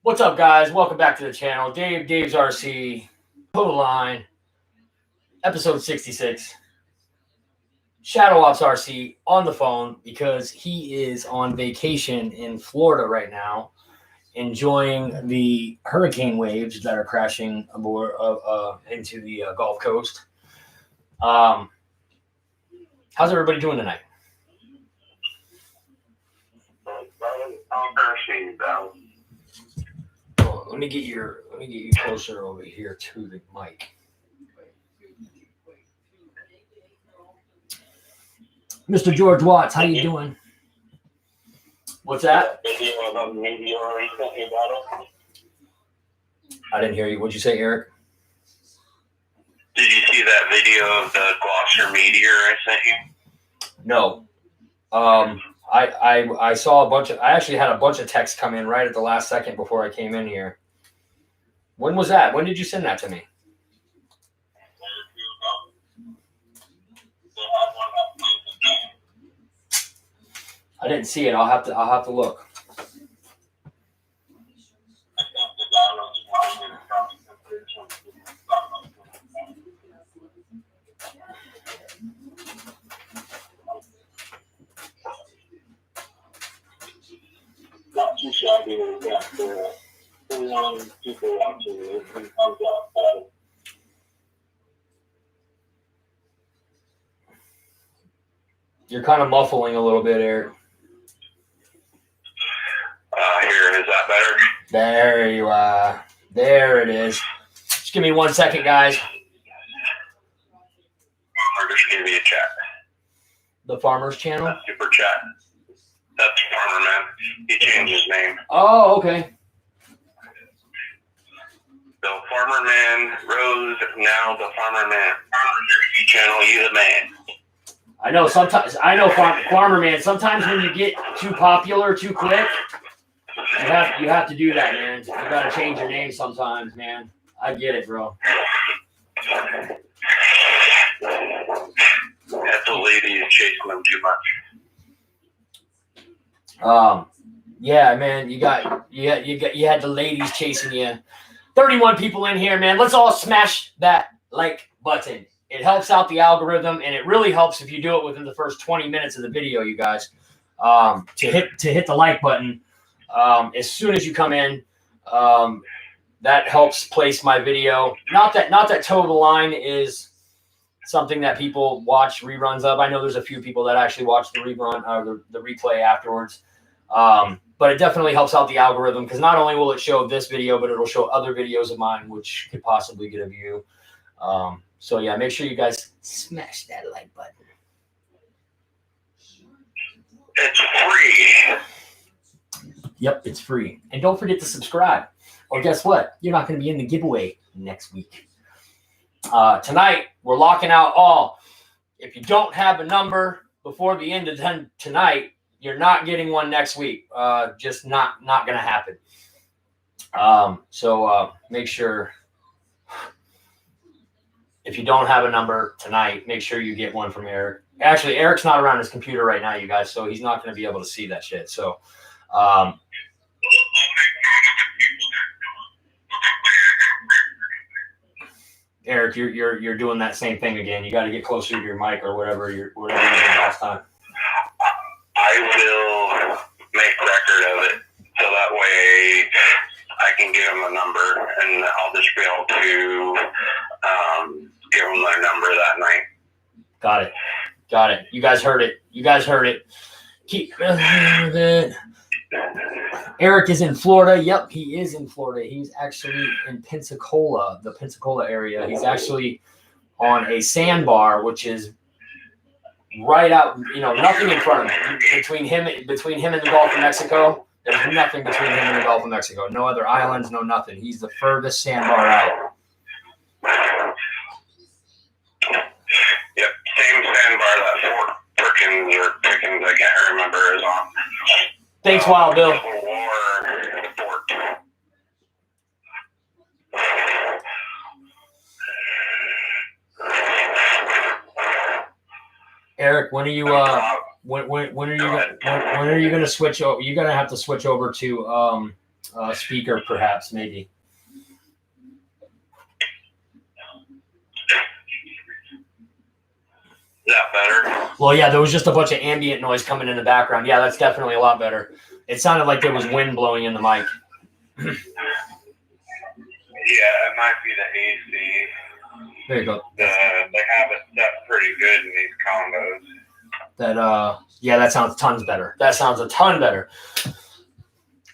What's up, guys? Welcome back to the channel. Dave's RC, Total Line, episode 66. Shadow Ops RC on the phone because he is on vacation in Florida right now, enjoying the hurricane waves that are crashing aboard into the Gulf Coast. How's everybody doing tonight? Let me get you closer over here to the mic. Mr. George Watts, how you doing? What's that? I didn't hear you. What'd you say, Eric? Did you see that video of the Gloucester meteor I sent you? No. I saw I actually had a bunch of texts come in right at the last second before I came in here. When was that? When did you send that to me? I didn't see it. I'll have to look. Not too shabby. We've got 41 people watching this. And comes out. You're kind of muffling a little bit, Eric. Here, is that better? There you are. There it is. Just give me 1 second, guys. Or just give me a chat. The Farmers Channel? Super chat. That's Farmer Man. He changed his name. Oh, okay. So Farmer Man Rose, now the Farmer Man. Farmer Channel, you the man. I know Farmer Man. Sometimes when you get too popular too quick, you have to do that, man. You gotta change your name sometimes, man. I get it, bro. That the lady is chasing them too much. Yeah, man. You had the ladies chasing you. 31 people in here, man. Let's all smash that like button. It helps out the algorithm, and it really helps if you do it within the first 20 minutes of the video, you guys. To hit the like button as soon as you come in. That helps place my video. Not that Total Line is something that people watch reruns of. I know there's a few people that actually watch the rerun or the replay afterwards. But it definitely helps out the algorithm because not only will it show this video, but it'll show other videos of mine which could possibly get a view. So yeah, make sure you guys smash that like button. It's free. Yep, it's free. And don't forget to subscribe. Or guess what? You're not going to be in the giveaway next week. Tonight, we're locking out all. If you don't have a number before the end of tonight, you're not getting one next week. Just not going to happen. So make sure, if you don't have a number tonight, make sure you get one from Eric. Actually, Eric's not around his computer right now, you guys, so he's not going to be able to see that shit. So, Eric, you're doing that same thing again. You got to get closer to your mic or whatever you did last time. I will make record of it so that way I can give them a number and I'll just be able to give them their number that night. Got it. You guys heard it. Keep it. Eric is in Florida. Yep, he is in Florida. He's actually in Pensacola, the Pensacola area. He's actually on a sandbar, which is right out, nothing in front of him. Between him and the Gulf of Mexico, there's nothing between him and the Gulf of Mexico. No other islands, no nothing. He's the furthest sandbar out. Yep, same sandbar that Fort Perkins or Pickens, I can't remember, is on. Thanks, Wild Bill. Fort. Eric, when are you when are you going to switch over? You're going to have to switch over to speaker, perhaps, maybe. Is that better? Well, yeah, there was just a bunch of ambient noise coming in the background. Yeah, that's definitely a lot better. It sounded like there was wind blowing in the mic. Yeah, it might be the AC. There you go. They have it set pretty good in these condos. Yeah, that sounds tons better. That sounds a ton better.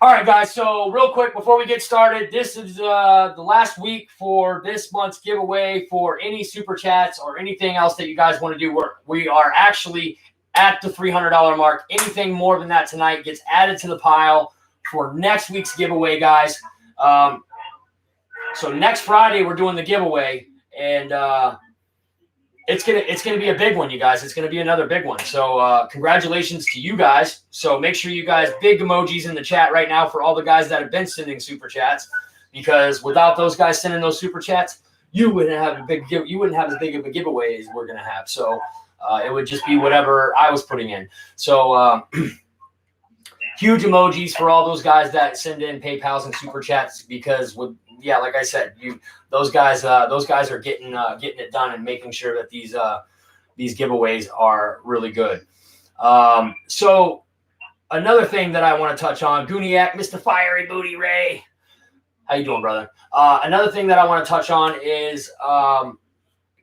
All right, guys. So real quick, before we get started, this is the last week for this month's giveaway for any super chats or anything else that you guys want to do. We are actually at the $300 mark. Anything more than that tonight gets added to the pile for next week's giveaway, guys. So next Friday we're doing the giveaway, and it's gonna be a big one, you guys. It's gonna be another big one. So congratulations to you guys. So make sure you guys big emojis in the chat right now for all the guys that have been sending super chats, because without those guys sending those super chats, you wouldn't have as big of a giveaway as we're gonna have. So it would just be whatever I was putting in. So huge emojis for all those guys that send in PayPals and super chats, because like I said, those guys are getting it done and making sure that these giveaways are really good. So another thing that I want to touch on, Gooniac, Mr. Fiery Booty Ray, how you doing, brother? Another thing that I want to touch on is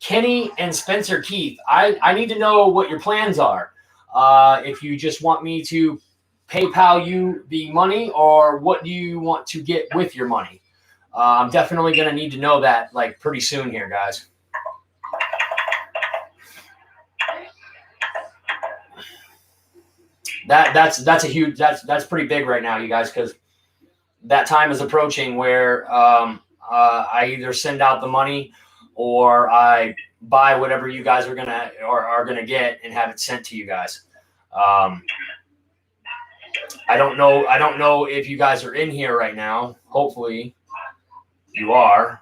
Kenny and Spencer Keith. I need to know what your plans are. If you just want me to PayPal you the money, or what do you want to get with your money? I'm definitely going to need to know that like pretty soon here, guys. That's pretty big right now, you guys, because that time is approaching where I either send out the money or I buy whatever you guys are gonna get and have it sent to you guys. I don't know if you guys are in here right now. Hopefully you are.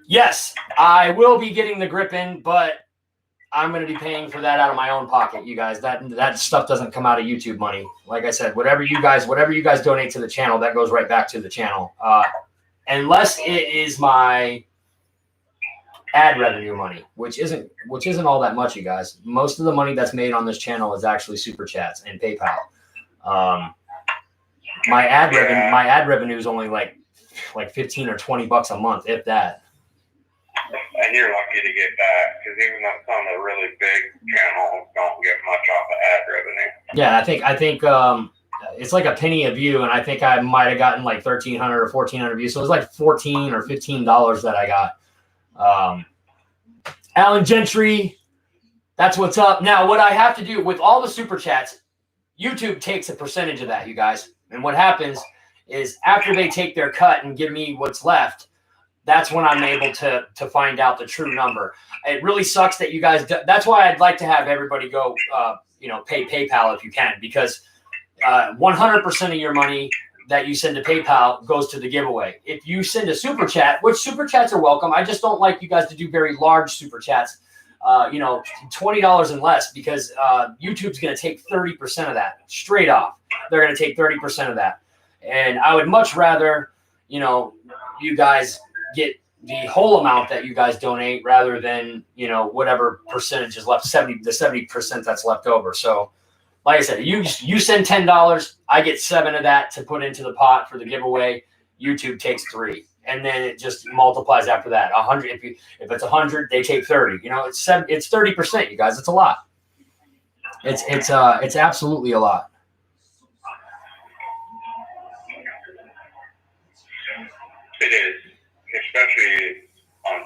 Yes, I will be getting the grip in, but I'm going to be paying for that out of my own pocket, you guys. That stuff doesn't come out of YouTube money. Like I said, whatever you guys donate to the channel, that goes right back to the channel. Unless it is my ad revenue money, which isn't all that much, you guys. Most of the money that's made on this channel is actually super chats and PayPal. My ad revenue is only like 15 or 20 bucks a month, if that. And you're lucky to get that, because even though some of the really big channels don't get much off of ad revenue. Yeah, I think it's like a penny a view, and I think I might have gotten like 1,300 or 1,400 views. So it was like $14 or $15 that I got. Alan Gentry, that's what's up. Now, what I have to do with all the super chats, YouTube takes a percentage of that, you guys. And what happens is after they take their cut and give me what's left, that's when I'm able to find out the true number. It really sucks that you guys. That's why I'd like to have everybody go, pay PayPal if you can, because 100% of your money that you send to PayPal goes to the giveaway. If you send a super chat, which super chats are welcome, I just don't like you guys to do very large super chats, $20 and less, because YouTube's going to take 30% of that straight off. They're going to take 30% of that. And I would much rather, you guys get the whole amount that you guys donate rather than, whatever percentage is left, the 70% that's left over. So like I said, you send $10, I get 7 of that to put into the pot for the giveaway. YouTube takes 3, and then it just multiplies after that. 100, if it's 100, they take 30. It's 30%, you guys. It's a lot. It's absolutely a lot. It is, especially on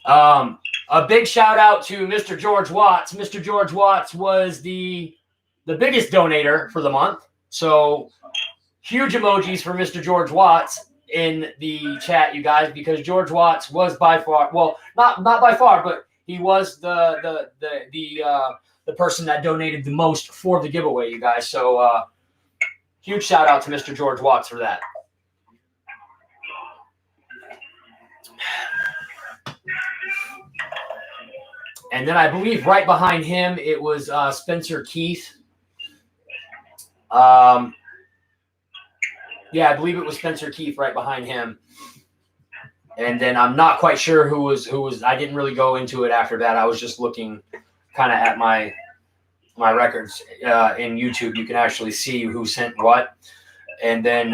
$5. A big shout out to Mr. George Watts. Mr. George Watts was the biggest donator for the month. So huge emojis for Mr. George Watts in the chat, you guys, because George Watts was by far, well, not by far, but he was the person that donated the most for the giveaway, you guys. So huge shout out to Mr. George Watts for that. And then I believe right behind him, it was Spencer Keith. Yeah, I believe it was Spencer Keith right behind him. And then I'm not quite sure who was. I didn't really go into it after that. I was just looking kind of at my records in YouTube. You can actually see who sent what. And then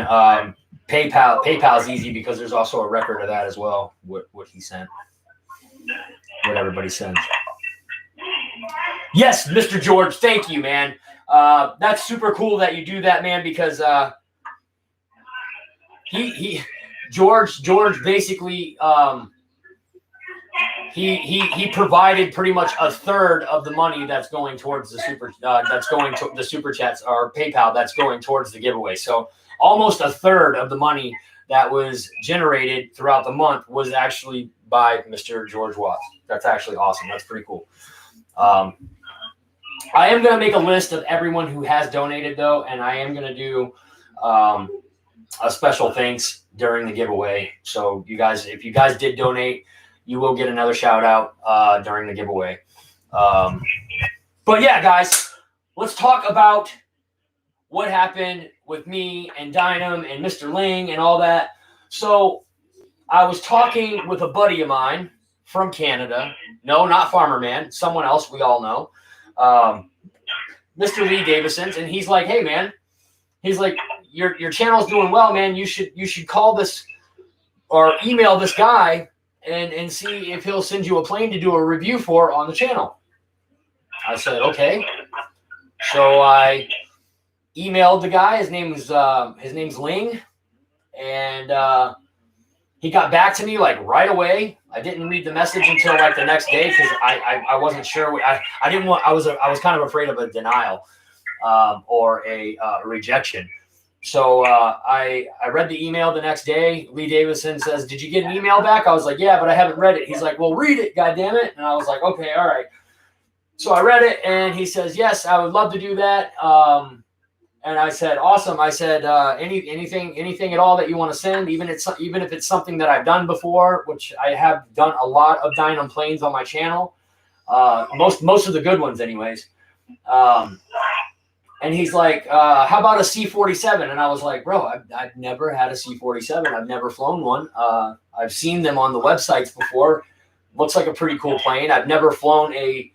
PayPal's easy because there's also a record of that as well, what he sent, what everybody sends. Yes, Mr. George, thank you, man. That's super cool that you do that, man, because George basically he provided pretty much a third of the money that's going towards the super chats or PayPal that's going towards the giveaway. So almost a third of the money that was generated throughout the month was actually by Mr. George Watts. That's actually awesome. That's pretty cool. I am going to make a list of everyone who has donated, though, and I am going to do a special thanks during the giveaway. So you guys, if you guys did donate, you will get another shout out during the giveaway. But yeah, guys, let's talk about what happened with me and Dynam and Mr. Ling and all that. So I was talking with a buddy of mine from Canada. No, not Farmer Man, someone else we all know. Mr. Lee Davison, and he's like, hey man, he's like, your channel's doing well, man. You should call this or email this guy and see if he'll send you a plane to do a review for on the channel. I said, okay. So I emailed the guy. His name's Ling, and he got back to me like right away. I didn't read the message until like the next day because I wasn't sure. I didn't want. I was kind of afraid of a denial or a rejection. So I read the email the next day. Lee Davison says, "Did you get an email back?" I was like, "Yeah, but I haven't read it." He's like, "Well, read it, goddammit." And I was like, "Okay, all right." So I read it, and he says, "Yes, I would love to do that." And I said, "Awesome." I said, "Anything at all that you want to send, even if it's something that I've done before, which I have done a lot of Dynam planes on my channel, most of the good ones, anyways." And he's like, "How about a C-47?" And I was like, "Bro, I've never had a C-47. I've never flown one. I've seen them on the websites before. Looks like a pretty cool plane. I've never flown a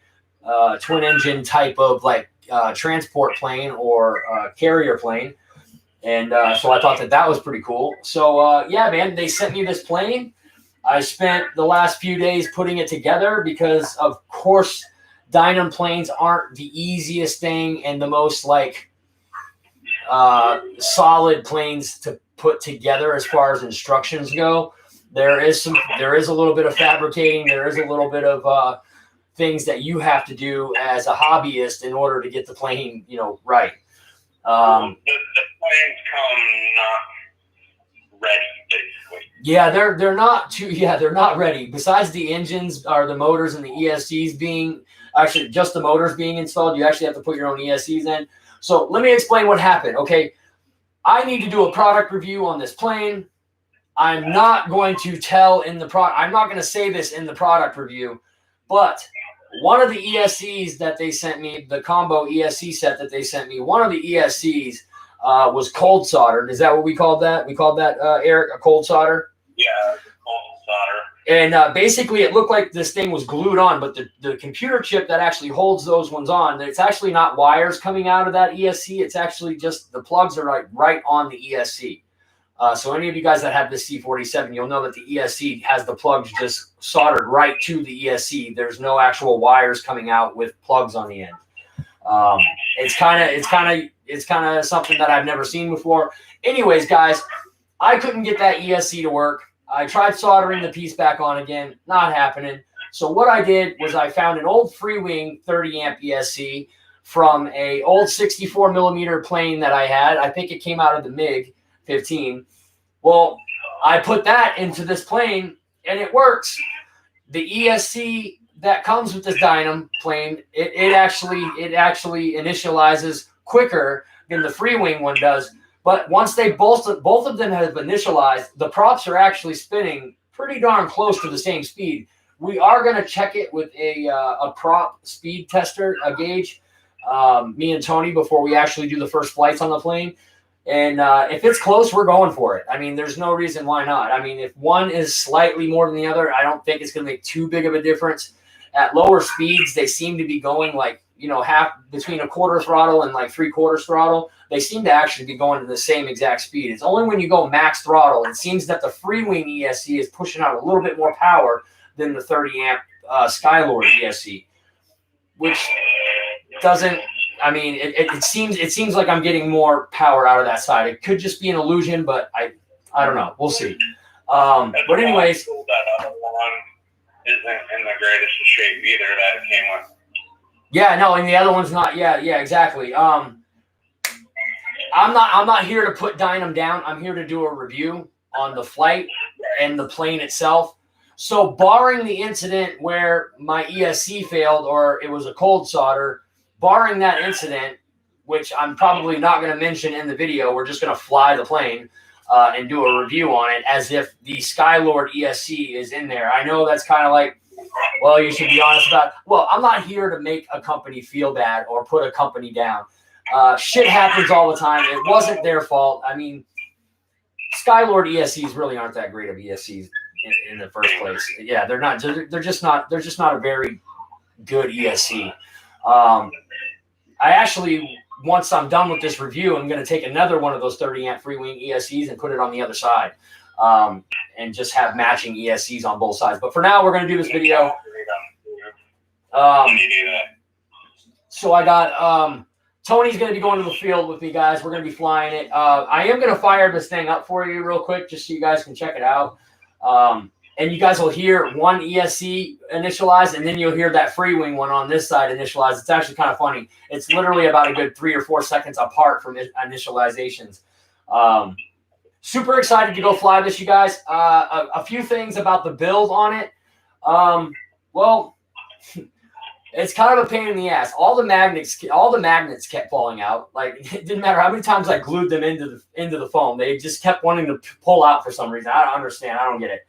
twin engine type of like transport plane or carrier plane." And so I thought that was pretty cool. So yeah, man, they sent me this plane. I spent the last few days putting it together because, of course, Dynam planes aren't the easiest thing and the most like solid planes to put together as far as instructions go. There is a little bit of fabricating. There is a little bit of things that you have to do as a hobbyist in order to get the plane, right. The planes come not ready, basically. Yeah, they're not too. Yeah, they're not ready. Besides the engines or the motors and the ESCs being actually just the motors being installed, you actually have to put your own ESCs in. So let me explain what happened. Okay, I need to do a product review on this plane. I'm not going to tell in the I'm not going to say this in the product review, but one of the ESCs that they sent me, the combo ESC set that they sent me, one of the ESCs was cold soldered. Is that what we called that? We called that, Eric, a cold solder? Yeah, cold solder. And basically it looked like this thing was glued on, but the computer chip that actually holds those ones on, it's actually not wires coming out of that ESC. It's actually just the plugs are like right on the ESC. So any of you guys that have this C-47, you'll know that the ESC has the plugs just soldered right to the ESC. There's no actual wires coming out with plugs on the end. It's kind of something that I've never seen before. Anyways, guys, I couldn't get that ESC to work. I tried soldering the piece back on again, not happening. So what I did was I found an old Freewing 30 amp ESC from a old 64 millimeter plane that I had. I think it came out of the MiG 15. Well, I put that into this plane and it works. The ESC that comes with this Dynam plane, it actually initializes quicker than the Freewing one does. But once they both of them have initialized, the props are actually spinning pretty darn close to the same speed, We are going to check it with a prop speed tester, a gauge, me and Tony, before we actually do the first flights on the plane. And if it's close, we're going for it. I mean, there's no reason why not. I mean, if one is slightly more than the other, I don't think it's going to make too big of a difference. At lower speeds, they seem to be going like, half between a quarter throttle and like 3/4 throttle. They seem to actually be going to the same exact speed. It's only when you go max throttle, it seems that the Freewing ESC is pushing out a little bit more power than the 30 amp Skylord ESC, which doesn't. I mean, it seems like I'm getting more power out of that side. It could just be an illusion, but I don't know. We'll see. But anyways, that other one isn't in the greatest of shape either that it came with. Yeah, no, and the other one's not. Yeah, exactly. I'm not here to put Dynam down. I'm here to do a review on the flight and the plane itself. So, barring the incident where my ESC failed or it was a cold solder. Barring that incident, which I'm probably not going to mention in the video, we're just going to fly the plane and do a review on it as if the Skylord ESC is in there. I know that's kind of like, well, you should be honest about it. Well, I'm not here to make a company feel bad or put a company down. Shit happens all the time. It wasn't their fault. I mean, Skylord ESCs really aren't that great of ESCs in the first place. Yeah, they're not. They're just not a very good ESC. I actually, once I'm done with this review, I'm going to take another one of those 30 amp Freewing ESCs and put it on the other side, and just have matching ESCs on both sides. But for now, we're going to do this video. So I got Tony's going to be going to the field with me, guys. We're going to be flying it. I am going to fire this thing up for you real quick, just so you guys can check it out. And you guys will hear one ESC initialized, and then you'll hear that Freewing one on this side initialized. It's actually kind of funny. It's literally about a good 3 or 4 seconds apart from initializations. Super excited to go fly this, you guys. A few things about the build on it. Well, it's kind of a pain in the ass. All the magnets kept falling out. Like, it didn't matter how many times I glued them into the foam. They just kept wanting to pull out for some reason. I don't understand. I don't get it.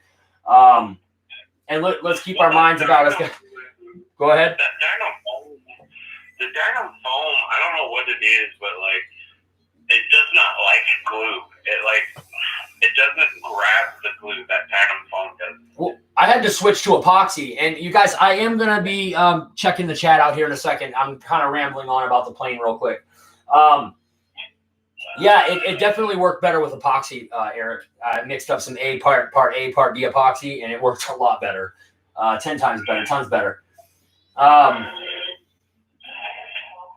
And let's keep our minds about us. Go ahead. The Dynam foam, I don't know what it is, but like, it does not like glue. It doesn't grab the glue that Dynam foam does. Well, I had to switch to epoxy, and you guys, I am gonna be checking the chat out here in a second. I'm kind of rambling on about the plane real quick. Yeah, it definitely worked better with epoxy, Eric. I mixed up some part A, part B epoxy, and it worked a lot better. 10 times better, tons better.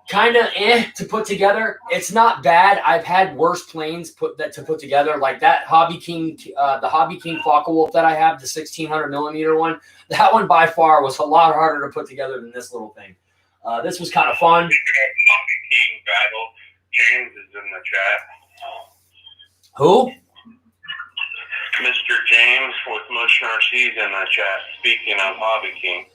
Kind of to put together. It's not bad. I've had worse planes to put together, like that Hobby King, the Hobby King Focke-Wulf that I have, the 1600 millimeter one. That one by far was a lot harder to put together than this little thing. This was kind of fun. Hobby King battle. James is in the chat. Who? Mr. James with Motion RC's in the chat. Speaking of Hobby King.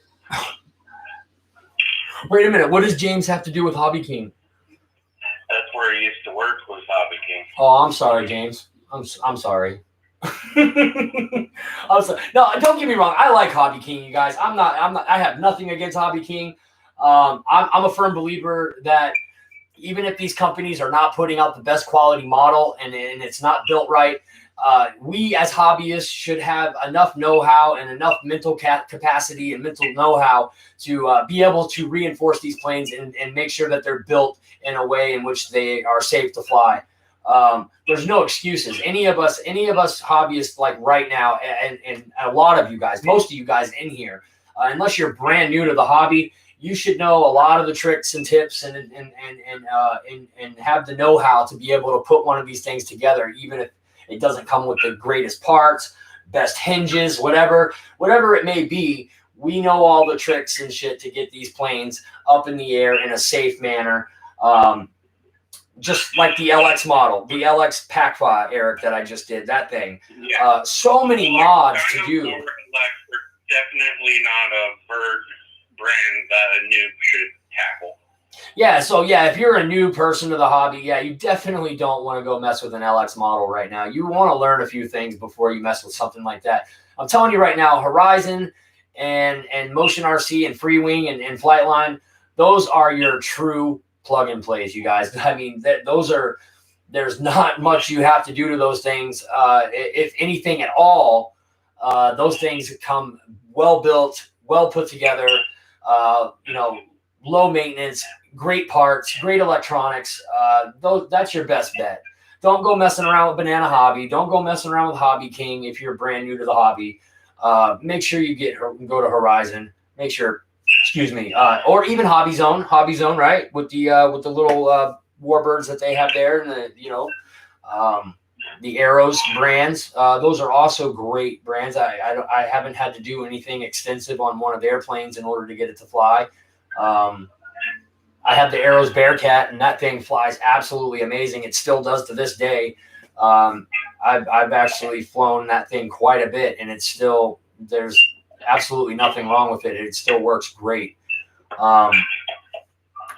Wait a minute. What does James have to do with Hobby King? That's where he used to work, was Hobby King. Oh, I'm sorry, James. I'm sorry. I'm sorry. No, don't get me wrong. I like Hobby King, you guys. I'm not. I have nothing against Hobby King. I'm a firm believer that even if these companies are not putting out the best quality model and it's not built right, we as hobbyists should have enough know-how and enough mental capacity and mental know-how to be able to reinforce these planes and make sure that they're built in a way in which they are safe to fly. There's no excuses. Any of us hobbyists, like right now, and a lot of you guys, most of you guys in here, unless you're brand new to the hobby, you should know a lot of the tricks and tips and have the know-how to be able to put one of these things together, even if it doesn't come with the greatest parts, best hinges, whatever it may be. We know all the tricks and shit to get these planes up in the air in a safe manner. Just like the LX model, the LX PACFA, Eric, that I just did, that thing. Yeah. So many mods to do. Definitely not a bird brand that a noob should tackle. Yeah, so yeah, if you're a new person to the hobby, yeah, you definitely don't want to go mess with an LX model right now. You want to learn a few things before you mess with something like that. I'm telling you right now, Horizon and Motion RC and Freewing and Flightline, those are your true plug and plays, you guys. I mean, those are, there's not much you have to do to those things. If anything at all, those things come well built, well put together, low maintenance, great parts, great electronics. That's your best bet. Don't go messing around with Banana Hobby. Don't go messing around with Hobby King if you're brand new to the hobby. Make sure you go to Horizon. Make sure, or even Hobby Zone, right? With the little Warbirds that they have there, and the Arrows brands. Those are also great brands. I haven't had to do anything extensive on one of their planes in order to get it to fly. I have the Arrows Bearcat, and that thing flies absolutely amazing. It still does to this day. I've actually flown that thing quite a bit, and it's still, there's absolutely nothing wrong with it. It still works great.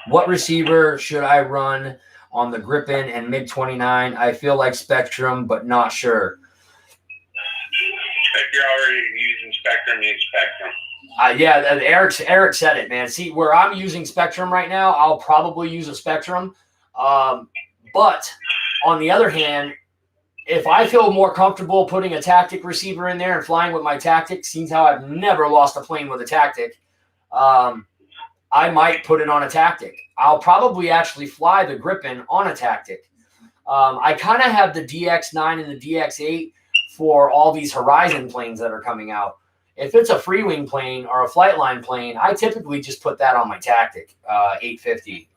What receiver should I run on the Gripen and MiG-29? I feel like Spectrum, but not sure. If you're already using Spectrum, use Spectrum. Eric said it, man. See, where I'm using Spectrum right now, I'll probably use a Spectrum. But on the other hand, if I feel more comfortable putting a Tactic receiver in there and flying with my Tactic, seems how I've never lost a plane with a Tactic, I might put it on a Tactic. I'll probably actually fly the Gripen on a Tactic. I kind of have the DX9 and the DX8 for all these Horizon planes that are coming out. If it's a Freewing plane or a Flightline plane, I typically just put that on my Tactic 850.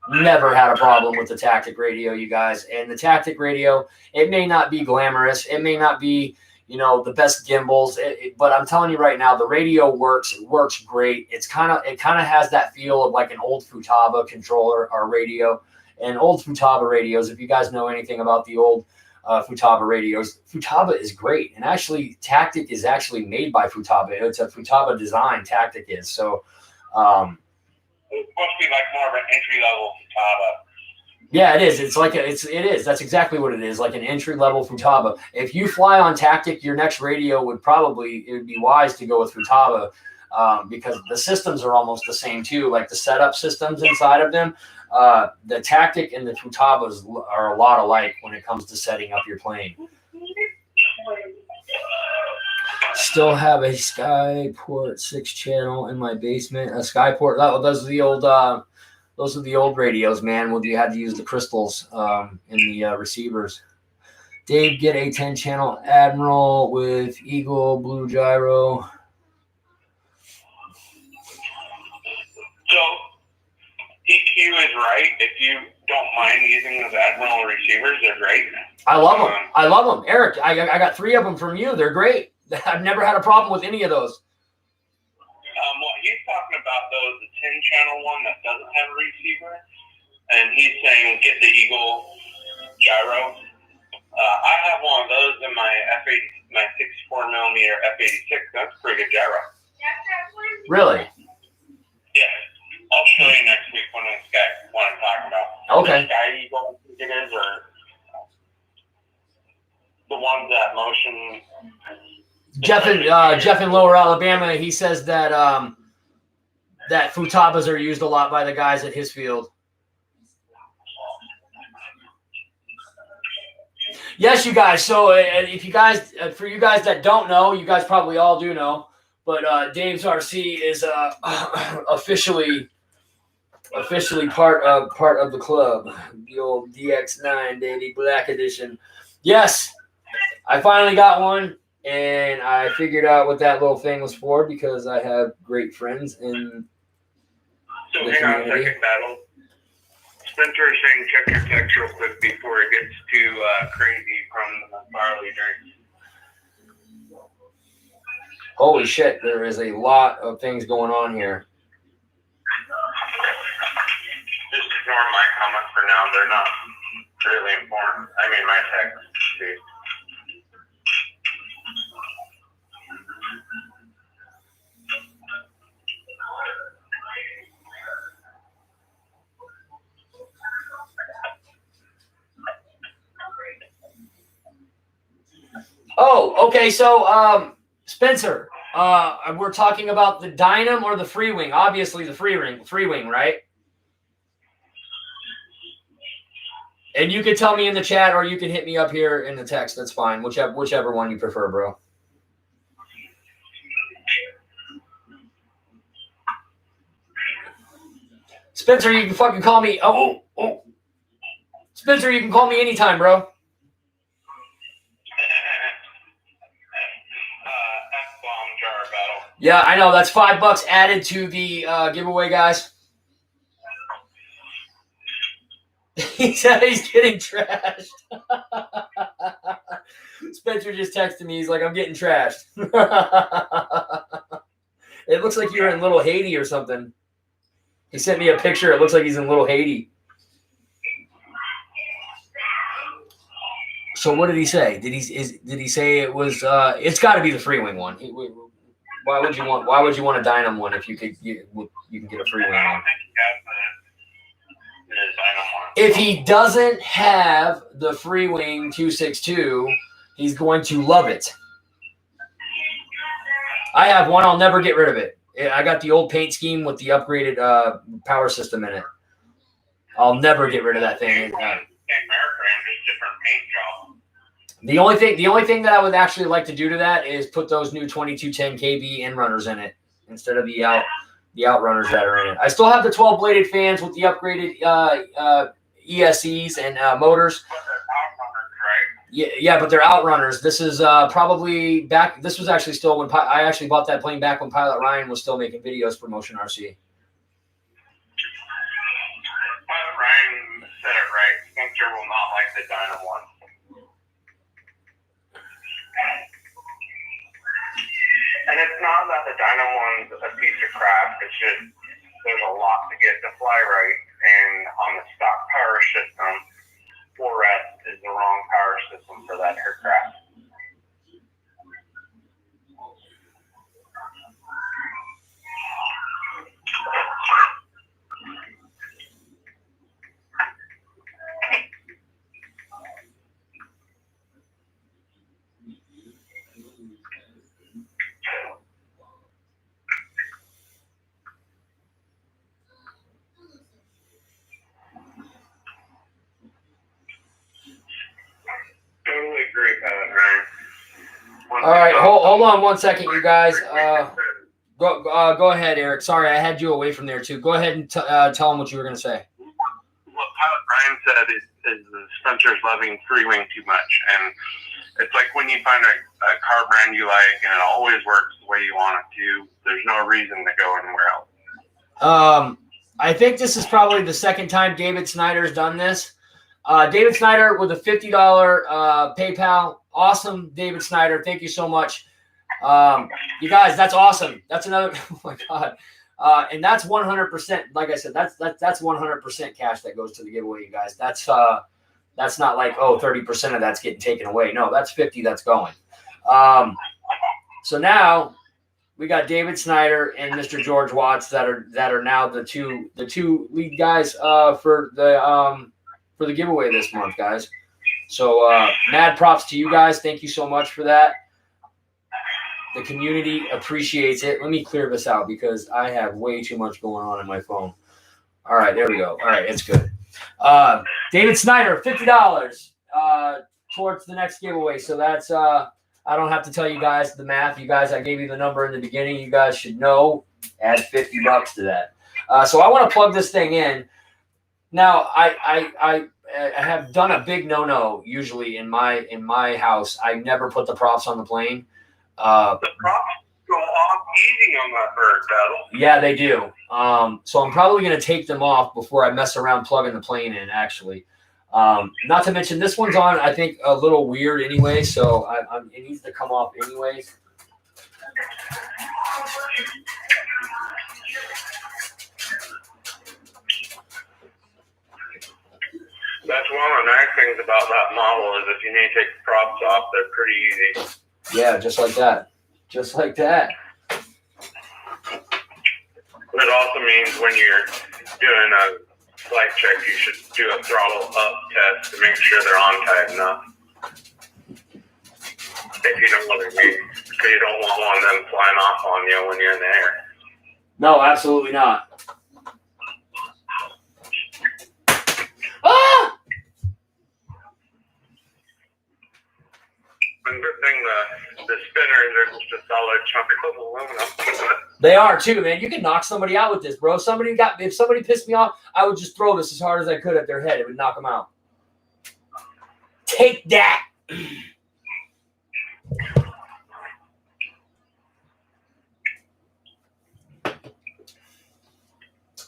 Never had a problem with the Tactic radio, you guys. And the Tactic radio, it may not be glamorous. It may not be, the best gimbals, but I'm telling you right now, the radio works. It works great. It kind of has that feel of like an old Futaba controller or radio. And old Futaba radios, if you guys know anything about the old Futaba radios, Futaba is great. And actually, Tactic is actually made by Futaba. It's a Futaba design, Tactic is. So it's supposed to be like more of an entry-level Futaba. Yeah, it is. It is. That's exactly what it is, like an entry-level Futaba. If you fly on Tactic, your next radio it would be wise to go with Futaba because the systems are almost the same too, like the setup systems inside of them. The Tactic and the Futabas are a lot alike when it comes to setting up your plane. Still have a Skyport 6-channel in my basement. A Skyport. Those are the old radios, man, when you had to use the crystals in the receivers. Dave, get a 10-channel Admiral with Eagle Blue gyro. So, EQ is right. If you don't mind using those Admiral receivers, they're great. I love them. I love them. Eric, I got 3 of them from you. They're great. I've never had a problem with any of those. Well, he's talking about the 10-channel one that doesn't have a receiver, and he's saying get the Eagle gyro. I have one of those in my F80, my 64mm F86. That's a pretty good gyro. Really? Yeah. I'll show you next week when I'm talking about. Okay. The Sky Eagle, I think it is, or the ones that Motion. Jeff in Lower Alabama, he says that that Futabas are used a lot by the guys at his field. Yes, you guys. So if you guys, for you guys that don't know, you guys probably all do know, but Dave's RC is officially part of the club. The old DX9, baby, Black Edition. Yes, I finally got one. And I figured out what that little thing was for because I have great friends in the community. Hang on a second, Battle. Spencer is saying check your text real quick before it gets too crazy from the barley drink. Holy shit, there is a lot of things going on here. Just ignore my comments for now. They're not really important. I mean, my text, too. Oh, okay. So, Spencer, We're talking about the Dynam or the Free Wing. Obviously, the Free Wing, right? And you can tell me in the chat, or you can hit me up here in the text. That's fine. Whichever one you prefer, bro. Spencer, you can fucking call me. Oh. Spencer, you can call me anytime, bro. F-bomb jar battle. Yeah, I know. That's $5 added to the giveaway, guys. He said he's getting trashed. Spencer just texted me. He's like, I'm getting trashed. It looks like you're in Little Haiti or something. He sent me a picture. It looks like he's in Little Haiti. So what did he say? Did he say it was? It's got to be the Free Wing one. Why would you want a Dynam one if you can get a Free Wing one? If he doesn't have the Free Wing 262, he's going to love it. I have one. I'll never get rid of it. I got the old paint scheme with the upgraded power system in it. I'll never get rid of that thing. The only thing that I would actually like to do to that is put those new 2210 kV in runners in it instead of the outrunners that are in it. I still have the 12 bladed fans with the upgraded ESCs and motors. Yeah, but they're outrunners. This is probably back. This was actually still when I actually bought that plane back when Pilot Ryan was still making videos for Motion RC. Pilot Ryan said it right. Spencer will not like the Dynam one. And it's not that the Dynam one's a piece of crap. It's just there's a lot to get to fly right, and on the stock power system, 4S is the wrong power system for that aircraft. Totally agree, Ryan. All right, hold on 1 second, you guys. Go ahead, Eric. Sorry, I had you away from there too. Go ahead and tell them what you were going to say. What Pilot Ryan said is Spencer's loving Free Wing too much, and it's like when you find a car brand you like and it always works the way you want it to. There's no reason to go anywhere else. I think this is probably the second time David Snyder's done this. David Snyder with a $50 PayPal. Awesome, David Snyder. Thank you so much. You guys, that's awesome. That's another. Oh my God. And that's 100%. Like I said, that's 100% cash that goes to the giveaway. You guys, that's not like 30% of that's getting taken away. No, that's 50 that's going. So now we got David Snyder and Mr. George Watts that are now the two lead guys for the giveaway this month, guys. So mad props to you guys. Thank you so much for that. The community appreciates it. Let me clear this out because I have way too much going on in my phone. All right, there we go. All right, it's good. David Snyder, $50 towards the next giveaway. So that's I don't have to tell you guys the math. You guys, I gave you the number in the beginning. You guys should know. Add $50 to that. So I want to plug this thing in. Now I have done a big no-no usually in my house. I never put the props on the plane. The props go off easy on that bird, Battle. Yeah, they do. So I'm probably going to take them off before I mess around plugging the plane in, actually. Not to mention, this one's on, I think, a little weird anyway, so it needs to come off anyways. That's one of the nice things about that model is if you need to take the props off, they're pretty easy. Yeah, just like that. Just like that. It also means when you're doing a flight check, you should do a throttle up test to make sure they're on tight enough. If you know what I mean. So you don't want one of them flying off on you when you're in the air. No, absolutely not. Ah! And good thing the spinners are just a solid chunk of aluminum. They are too, man. You can knock somebody out with this, bro. If somebody pissed me off, I would just throw this as hard as I could at their head. It would knock them out. Take that.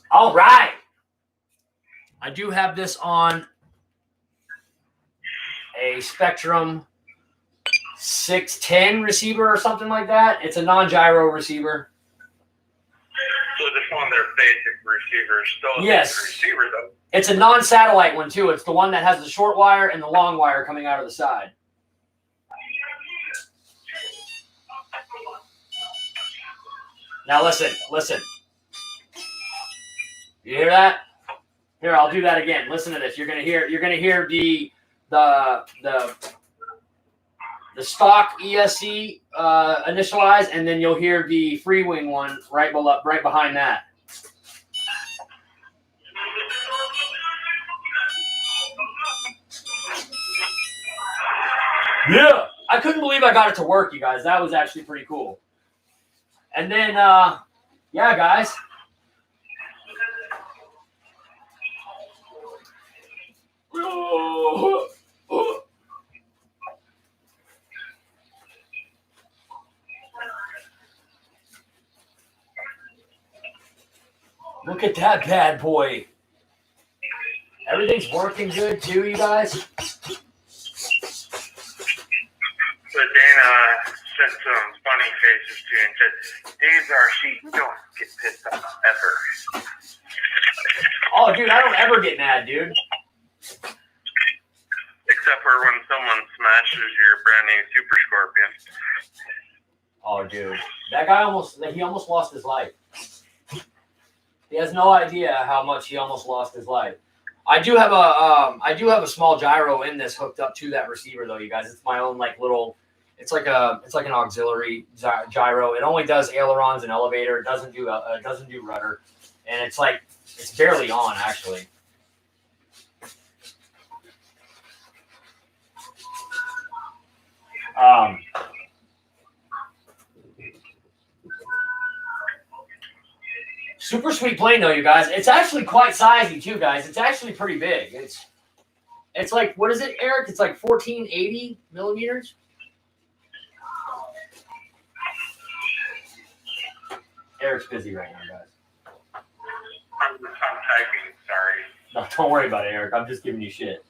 All right. I do have this on a Spectrum 610 receiver or something like that. It's a non-gyro receiver. So just one of their basic receivers. Still a Yes. basic receiver, though. It's a non-satellite one, too. It's the one that has the short wire and the long wire coming out of the side. Now listen. You hear that? Here, I'll do that again. Listen to this. You're gonna hear the stock ESC initialize, and then you'll hear the FreeWing one right behind that. Yeah, I couldn't believe I got it to work, you guys. That was actually pretty cool. And then, yeah, guys. Look at that bad boy. Everything's working good too, you guys. So Dana sent some funny faces to you and said, Dave's our sheet. Don't get pissed off ever. Oh, dude, I don't ever get mad, dude. Except for when someone smashes your brand new Super Scorpion. Oh, dude, that guy almost lost his life. He has no idea how much he almost lost his life. I do have a small gyro in this hooked up to that receiver, though, you guys. It's my own little. It's like an auxiliary gyro. It only does ailerons and elevator. It doesn't do rudder, and it's barely on actually. Super sweet plane though, you guys. It's actually quite sizey too, guys. It's actually pretty big. It's like, what is it, Eric? It's like 1480 millimeters. Eric's busy right now, guys. I'm typing, sorry. No, don't worry about it, Eric. I'm just giving you shit.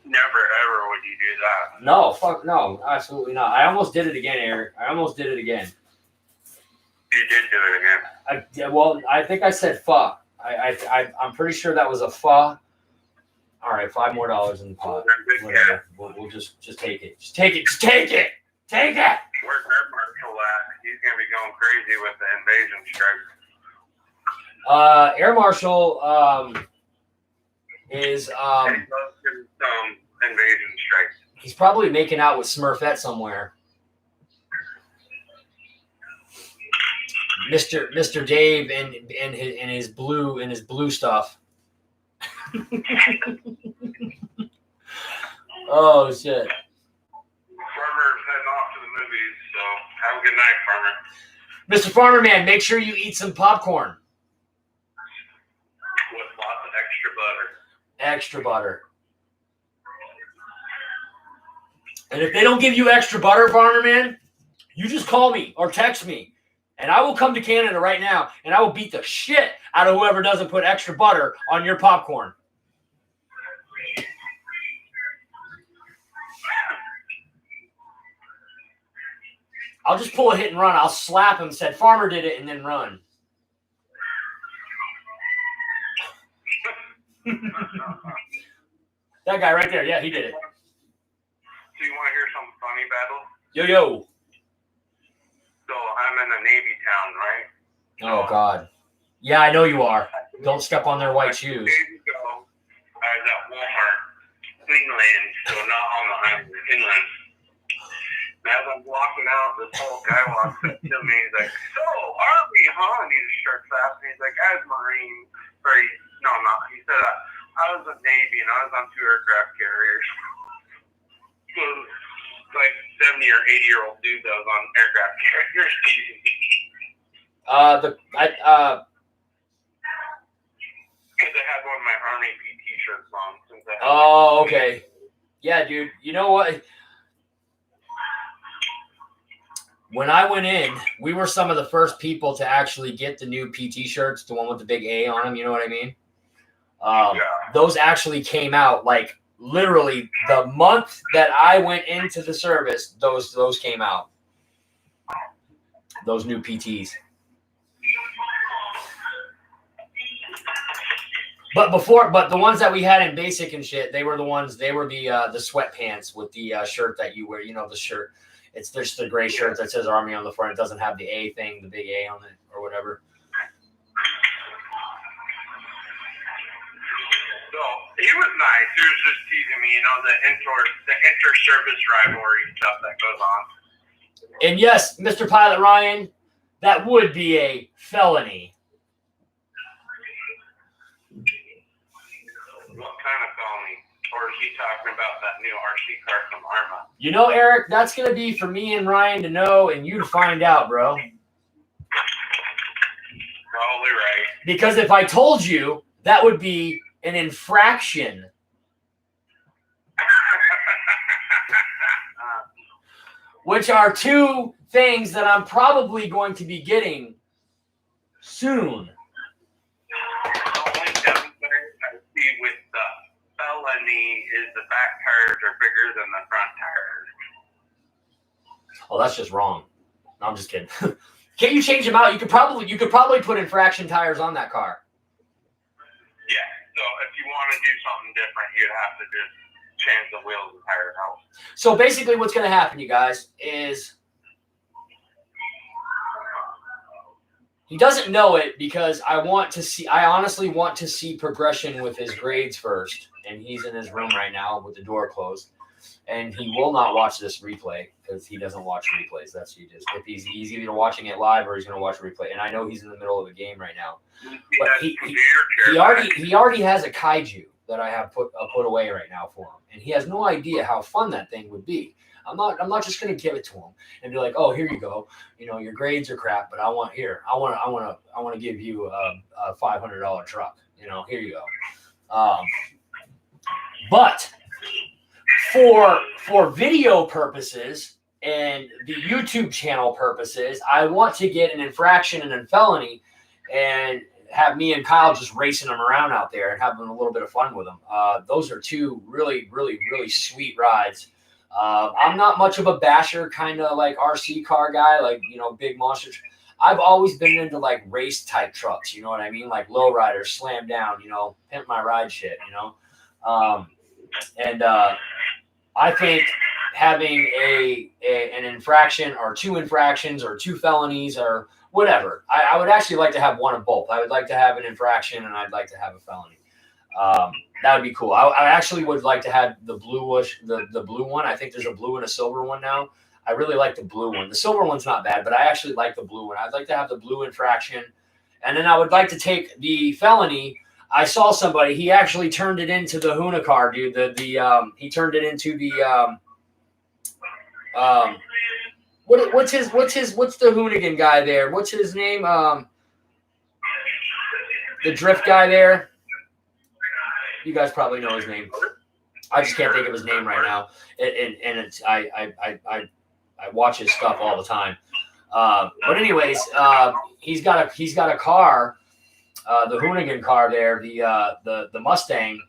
Never ever would you do that. No, fuck no, absolutely not. I almost did it again, Eric. I almost did it again. You did do it again. I think I said fuck. I'm pretty sure that was a fuck. All right, $5 more in the pot. Whatever. We'll just take it. Just take it. Just take it. Take it. Where's Air Marshal at? He's gonna be going crazy with the invasion strike. Air Marshal is He loves his invasion strikes. he's probably making out with Smurfette somewhere. Mr. Dave and his blue stuff. Oh shit. Farmer's heading off to the movies, so have a good night, Farmer. Mr. Farmer Man, make sure you eat some popcorn. With lots of extra butter. Extra butter. And if they don't give you extra butter, Farmer Man, you just call me or text me. And I will come to Canada right now, and I will beat the shit out of whoever doesn't put extra butter on your popcorn. I'll just pull a hit and run. I'll slap him, said Farmer did it, and then run. That guy right there. Yeah, he did it. So you want to hear something funny, Battle? Yo. So I'm in a Navy town, right? Oh, God. Yeah, I know you are. Don't step on their white shoes. Days ago, I was at Walmart, inland, so not on the island, inland. as I'm walking out, this whole guy walks up to me. He's like, "So, Army, huh?" And he's shirt fast. And he's like, "As Marine." He said, "I was a Navy and I was on 2 aircraft carriers." So, like 70 or 80-year-old dude that was on aircraft carriers teasing me. Because I had one of my Army PT shirts on since I had okay. Yeah, dude. You know what? When I went in, we were some of the first people to actually get the new PT shirts, the one with the big A on them. You know what I mean? Those actually came out like literally the month that I went into the service. Those came out. Those new PTs. But the ones that we had in basic and shit, they were the sweatpants with the shirt that you wear. You know, the shirt. It's just the gray shirt that says Army on the front. It doesn't have the A thing, the big A on it or whatever. So he was nice. He was just teasing me, the inter-service rivalry stuff that goes on. And yes, Mr. Pilot Ryan, that would be a felony. What kind of felony? Or is he talking about that new RC car from Arma? You know, Eric, that's going to be for me and Ryan to know and you to find out, bro. Probably right. Because if I told you, that would be an infraction. Which are 2 things that I'm probably going to be getting soon. With the felony is the back tires are bigger than the front tires. Oh, that's just wrong. No, I'm just kidding. Can't you change them out? You could probably put infraction tires on that car. Yeah. So if you want to do something different, you'd have to just change the wheels and tires out. So basically, what's going to happen, you guys, is he doesn't know it because I honestly want to see progression with his grades first. And he's in his room right now with the door closed. And he will not watch this replay because he doesn't watch replays. That's if he's either watching it live or he's going to watch a replay. And I know he's in the middle of a game right now. But he already has a kaiju that I have put away right now for him. And he has no idea how fun that thing would be. I'm not just going to give it to him and be like, "Oh, here you go. Your grades are crap, but I want to give you a $500 truck. Here you go." But for video purposes and the YouTube channel purposes, I want to get an infraction and a felony and have me and Kyle just racing them around out there and having a little bit of fun with them. Those are 2 really, really, really sweet rides. I'm not much of a basher kind of like RC car guy, like, big monsters. I've always been into like race type trucks. You know what I mean? Like lowriders, slam down, pimp my ride shit, I think having an infraction or 2 infractions or 2 felonies or whatever, I would actually like to have one of both. I would like to have an infraction and I'd like to have a felony. That would be cool. I actually would like to have the blue one. I think there's a blue and a silver one now. I really like the blue one. The silver one's not bad, but I actually like the blue one. I'd like to have the blue infraction. And then I would like to take the felony. I saw somebody, he actually turned it into the Huna car, dude. He turned it into the what's the Hoonigan guy there? What's his name? The drift guy there. You guys probably know his name. I just can't think of his name right now. And it's I watch his stuff all the time. But anyways, he's got a car, the Hoonigan car there, the Mustang.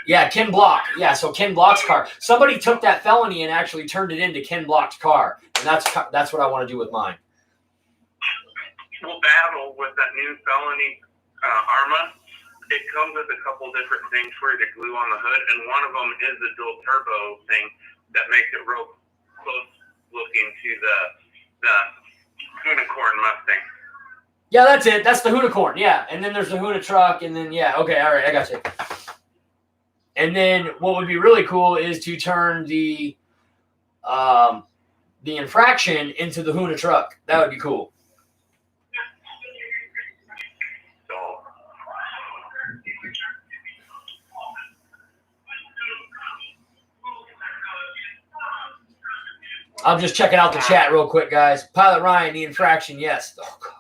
Yeah, Ken Block. Yeah, so Ken Block's car. Somebody took that felony and actually turned it into Ken Block's car, and that's what I want to do with mine. We'll battle with that new felony Arma. It comes with a couple different things for you to glue on the hood, and one of them is the dual turbo thing that makes it real close looking to the Hoonicorn Mustang. Yeah, that's it. That's the Hoonicorn. Yeah, and then there's the Hoona truck, and then okay, all right, I got you. And then what would be really cool is to turn the infraction into the Huna truck. That would be cool. So, I'm just checking out the chat real quick, guys. Pilot Ryan, the infraction, yes. Oh, God.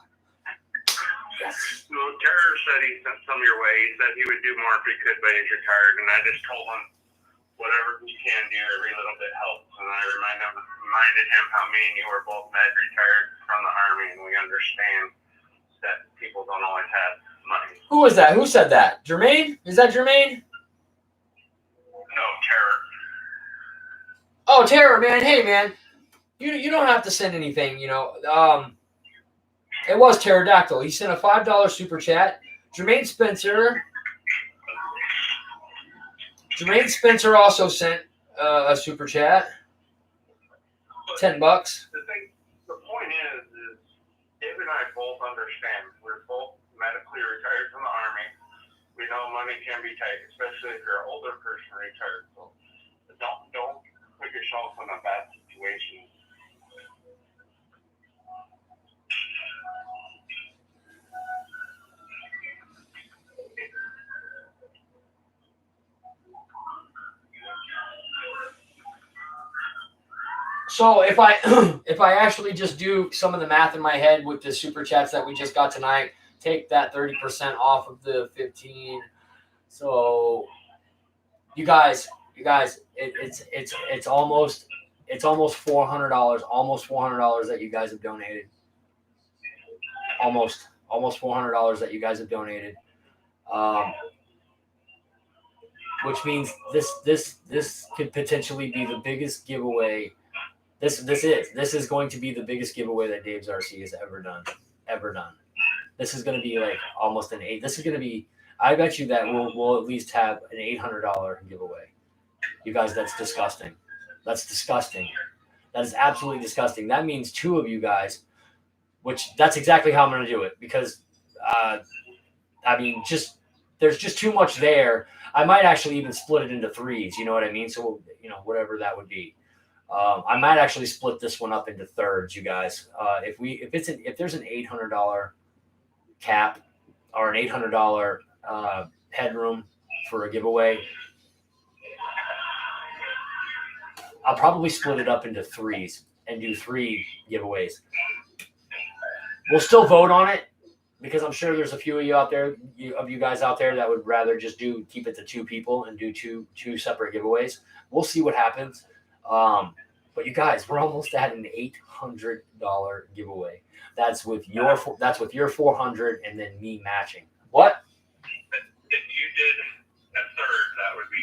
Yes. well, Terror said he sent some your way. He said he would do more if he could, but he's retired. And I just told him whatever he can do, every little bit helps. And I reminded him how me and you were both retired from the Army, and we understand that people don't always have money. Who was that? Who said that? Jermaine? Is that Jermaine? No, Terror. Oh, Terror, man. Hey, man. You don't have to send anything, you know. It was Pterodactyl. He sent a $5 super chat. Jermaine Spencer also sent a super chat. $10. The point is Dave and I both understand. We're both medically retired from the Army. We know money can be tight, especially if you're an older person retired. So don't put yourself in a bad situation. So if I actually just do some of the math in my head with the super chats that we just got tonight, take that 30% off of the 15. So you guys, it's almost $400, almost $400 that you guys have donated. Almost $400 that you guys have donated. Which means this could potentially be the biggest giveaway. This is going to be the biggest giveaway that Dave's RC has ever done. This is going to be like almost an $8. This is going to be. I bet you that we'll at least have an $800 giveaway. You guys, that's disgusting. That's disgusting. That is absolutely disgusting. That means two of you guys, which that's exactly how I'm going to do it because, I mean, there's just too much there. I might actually even split it into threes. You know what I mean? So whatever that would be. I might actually split this one up into thirds, you guys. If there's an $800 cap or an $800 headroom for a giveaway, I'll probably split it up into threes and do 3 giveaways. We'll still vote on it because I'm sure there's a few of you guys out there that would rather just keep it to 2 people and do two separate giveaways. We'll see what happens. But you guys, we're almost at an $800 giveaway. That's with your 400 and then me matching. What? If you did a third, that would be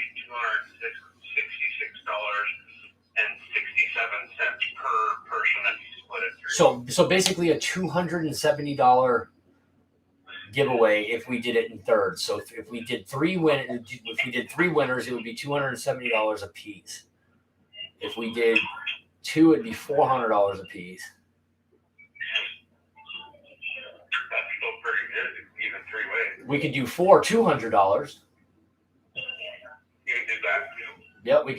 $266.67 per person if you split it through. So basically a $270 giveaway if we did it in thirds. So if we did 3 winners, it would be $270 a piece. If we did 2, it'd be $400 a piece. That's still pretty good, even 3 ways. We could do 4 $200. You can do that too. Yep, we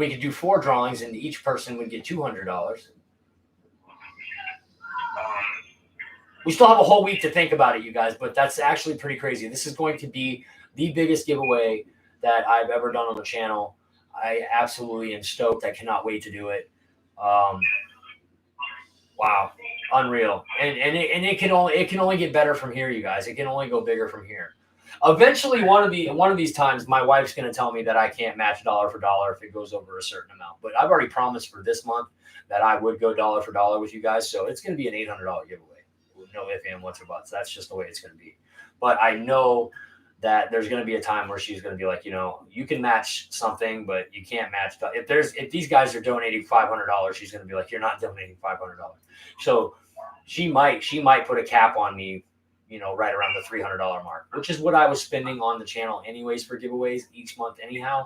could do 4 drawings, and each person would get $200. We still have a whole week to think about it, you guys, but that's actually pretty crazy. This is going to be the biggest giveaway that I've ever done on the channel. I absolutely am stoked. I cannot wait to do it. Wow, unreal. And it can only get better from here, you guys. It can only go bigger from here. Eventually, one of these times, my wife's going to tell me that I can't match dollar for dollar if it goes over a certain amount. But I've already promised for this month that I would go dollar for dollar with you guys. So it's going to be an $800 giveaway with no ifs, ands, or buts. That's just the way it's going to be. But I know that there's going to be a time where she's going to be like, you can match something, but you can't match. If these guys are donating $500, she's going to be like, you're not donating $500. So she might put a cap on me, right around the $300 mark, which is what I was spending on the channel anyways for giveaways each month anyhow.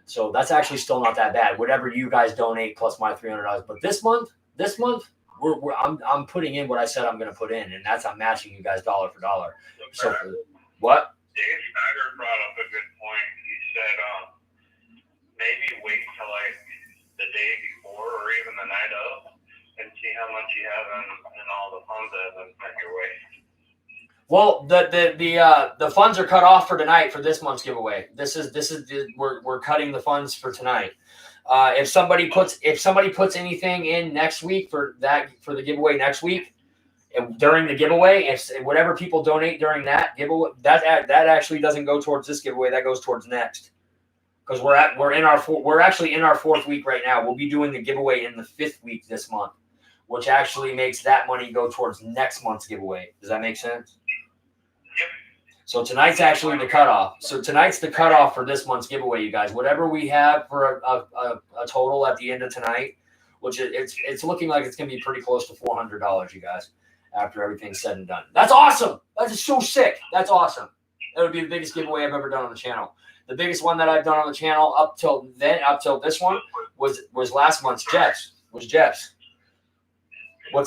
So that's actually still not that bad. Whatever you guys donate plus my $300. But this month, I'm putting in what I said I'm going to put in, and I'm matching you guys dollar for dollar. So what? Dave Snyder brought up a good point. He said Well, the funds are cut off for tonight for this month's giveaway. We're cutting the funds for tonight. If somebody puts anything in next week for the giveaway next week, during the giveaway, if whatever people donate during that giveaway, that actually doesn't go towards this giveaway. That goes towards next, because we're actually in our 4th week right now. We'll be doing the giveaway in the 5th week this month, which actually makes that money go towards next month's giveaway. Does that make sense? Yep. So tonight's actually the cutoff. So tonight's the cutoff for this month's giveaway, you guys. Whatever we have for a total at the end of tonight, which it's looking like it's going to be pretty close to $400, you guys, after everything's said and done. That's awesome. That is so sick. That's awesome. That would be the biggest giveaway I've ever done on the channel. The biggest one that I've done on the channel up till this one was last month's Jeff's. What's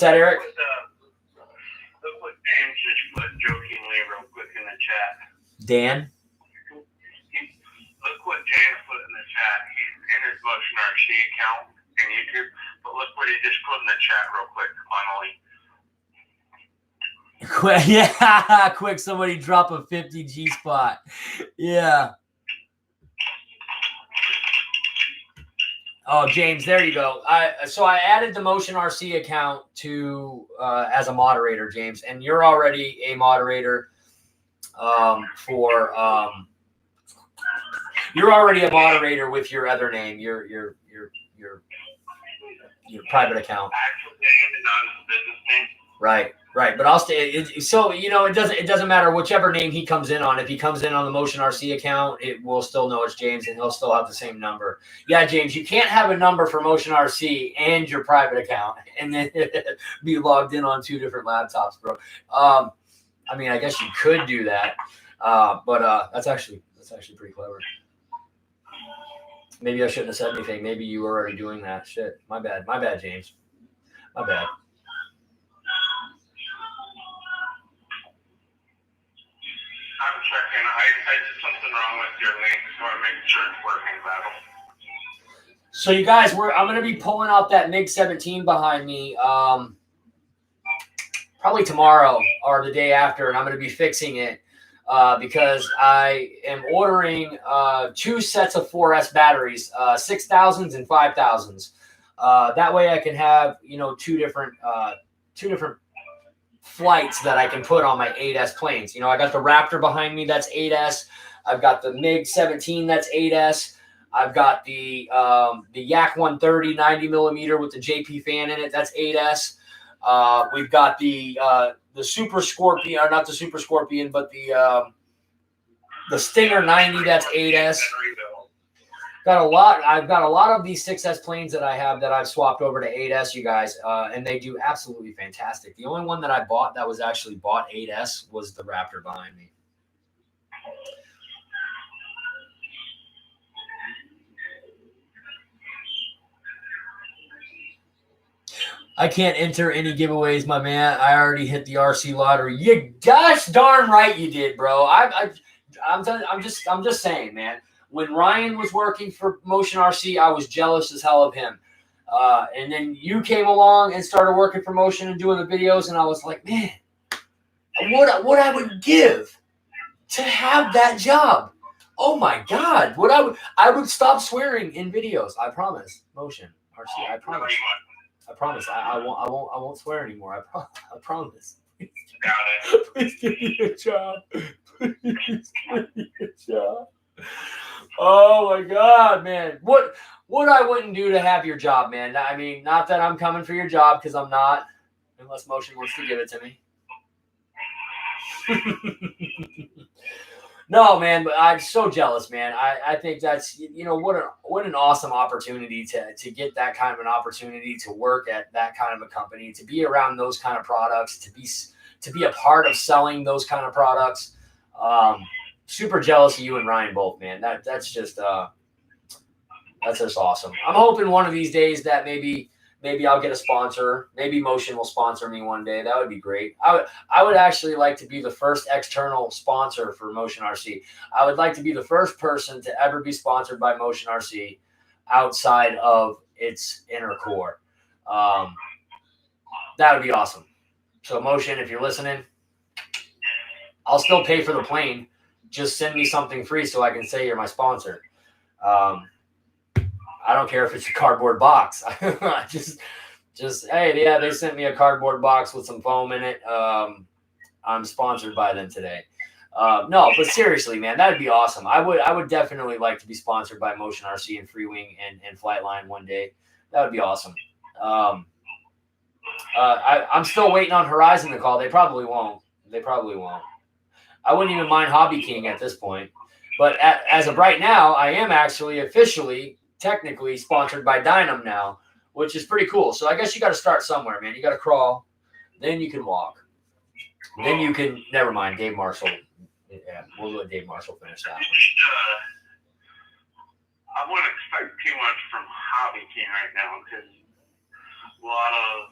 that, Eric? Look what James just put jokingly real quick in the chat. Dan? Look what James put in the chat. He's in his Motion RC account in YouTube, but look what he just put in the chat real quick, finally. Quick, somebody drop a 50 G spot. Yeah. Oh, James, there you go. So I added the Motion RC account to as a moderator, James, and you're already a moderator you're already a moderator with your other name, your private account. Right. But I'll stay. So it doesn't matter whichever name he comes in on. If he comes in on the Motion RC account, it will still know it's James, and he'll still have the same number. Yeah, James, you can't have a number for Motion RC and your private account, and then be logged in on 2 different laptops, bro. I mean, I guess you could do that, but that's actually pretty clever. Maybe I shouldn't have said anything. Maybe you were already doing that. Shit, my bad, James. My bad. I'm checking. I did something wrong with your link, so I'm making sure it's working, Battle. So you guys, I'm going to be pulling out that MiG-17 behind me probably tomorrow or the day after, and I'm going to be fixing it because I am ordering 2 sets of 4S batteries, 6,000s and 5,000s. That way I can have, 2 different flights that I can put on my 8S planes. I got the Raptor behind me, that's 8S. I've got the MiG-17, that's 8S. I've got the Yak 130 90 millimeter with the JP fan in it, that's 8S. We've got the Super Scorpion, or not the Super Scorpion, but the Stinger 90, that's 8S. I've got a lot of these 6S planes that I have that I've swapped over to 8S, you guys, and they do absolutely fantastic. The only one that I bought that was actually bought 8S was the Raptor behind me. I can't enter any giveaways, my man. I already hit the RC lottery. You gosh darn right you did, bro. I'm just saying, man. When Ryan was working for Motion RC, I was jealous as hell of him. And then you came along and started working for Motion and doing the videos, and I was like, man, what I would give to have that job. Oh my God. I would stop swearing in videos. I promise. Motion RC, I promise. I promise. I won't swear anymore. I promise. Got it. Please give me a job. Please give me a job. Oh my God, man. What I wouldn't do to have your job, man. I mean, not that I'm coming for your job, because I'm not, unless Motion wants to give it to me. No, man, but I'm so jealous, man. I think that's, what an awesome opportunity to get that kind of an opportunity to work at that kind of a company, to be around those kind of products, to be a part of selling those kind of products. Super jealous of you and Ryan both, man. That's just awesome. I'm hoping one of these days that maybe I'll get a sponsor. Maybe Motion will sponsor me one day. That would be great. I would actually like to be the first external sponsor for Motion RC. I would like to be the first person to ever be sponsored by Motion RC outside of its inner core. That would be awesome. So Motion, if you're listening, I'll still pay for the plane. Just send me something free so I can say you're my sponsor. I don't care if it's a cardboard box. just hey, yeah, they sent me a cardboard box with some foam in it. I'm sponsored by them today. No, but seriously, man, that'd be awesome. I would definitely like to be sponsored by Motion RC and Freewing and Flightline one day. That would be awesome. I'm still waiting on Horizon to call. They probably won't. I wouldn't even mind Hobby King at this point. But as of right now, I am actually officially, technically sponsored by Dynam now, which is pretty cool. So I guess you got to start somewhere, man. You got to crawl, then you can walk. Then you can, never mind, Dave Marshall. Yeah, we'll let Dave Marshall finish that one. I wouldn't expect too much from Hobby King right now because a lot of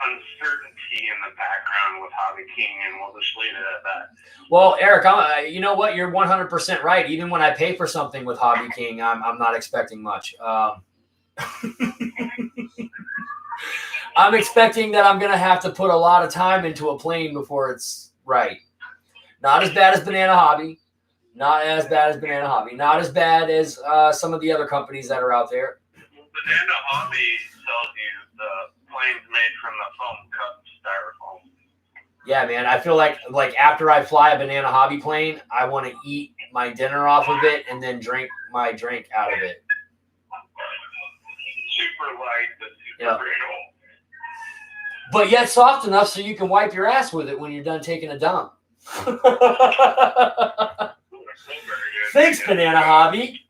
uncertainty in the background with Hobby King, and we'll just leave it at that. Well, Eric, you know what? You're 100% right. Even when I pay for something with Hobby King, I'm not expecting much. I'm expecting that I'm going to have to put a lot of time into a plane before it's right. Not as bad as Banana Hobby. Not as bad as some of the other companies that are out there. Banana Hobby sells you the planes made from the foam cup styrofoam. Yeah, man. I feel like after I fly a Banana Hobby plane, I want to eat my dinner off of it and then drink my drink out of it. Super light, but super brittle. But yet soft enough so you can wipe your ass with it when you're done taking a dump. Thanks, Banana Hobby.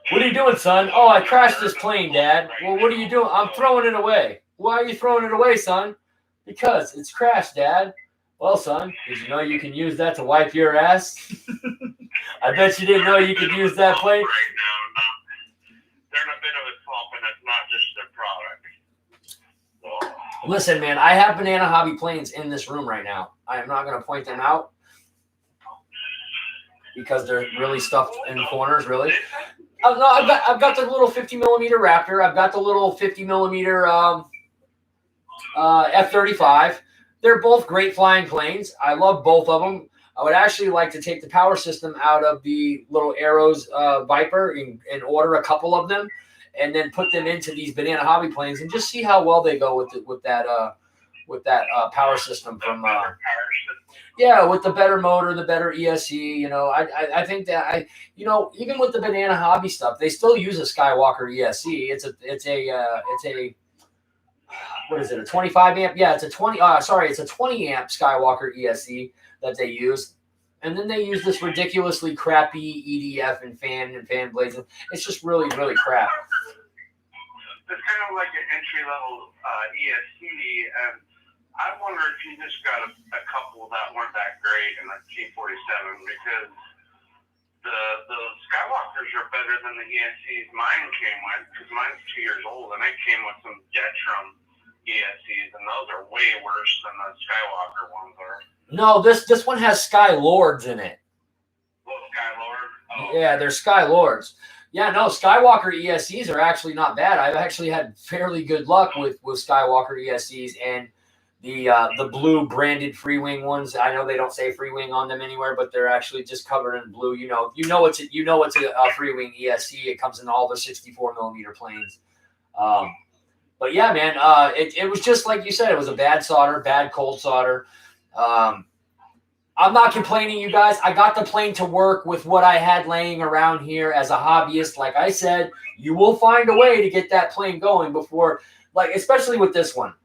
What are you doing, son? Oh, I crashed this plane, Dad. Well, what are you doing? I'm throwing it away. Why are you throwing it away, son? Because it's crashed, Dad. Well, son, did you know you can use that to wipe your ass? I bet you didn't know you could use that plane. Right now, they're in a bit of a slump, and it's not just their product. So. Listen, man, I have Banana Hobby planes in this room right now. I am not going to point them out because they're really stuffed in the corners, really. No, I've got the little 50 millimeter Raptor. I've got the little 50 millimeter F-35. They're both great flying planes. I love both of them. I would actually like to take the power system out of the little Arrows Viper and order a couple of them, and then put them into these Banana Hobby planes and just see how well they go with that power system from. Yeah, with the better motor, the better ESC, you know, I think that even with the Banana Hobby stuff, they still use a Skywalker ESC. It's a what is it? A 25 amp? Yeah, it's a 20 amp Skywalker ESC that they use. And then they use this ridiculously crappy EDF and fan blades. It's just really, really crap. It's kind of like an entry-level ESC, and I wonder if you just got a couple that weren't that great in the T47, because the Skywalkers are better than the ESCs mine came with, because mine's 2 years old, and it came with some Jetrum ESCs, and those are way worse than the Skywalker ones are. No, this one has Skylords in it. Well, Skylord? Oh. Yeah, they're Skylords. Yeah, no, Skywalker ESCs are actually not bad. I've actually had fairly good luck with Skywalker ESCs and the blue branded Freewing ones. I know they don't say Freewing on them anywhere, but they're actually just covered in blue. You know it's a Freewing ESC. It comes in all the 64 millimeter planes. But yeah, man, it was just like you said. It was a bad solder, bad cold solder. I'm not complaining, you guys. I got the plane to work with what I had laying around here as a hobbyist. Like I said, you will find a way to get that plane going before, like, especially with this one.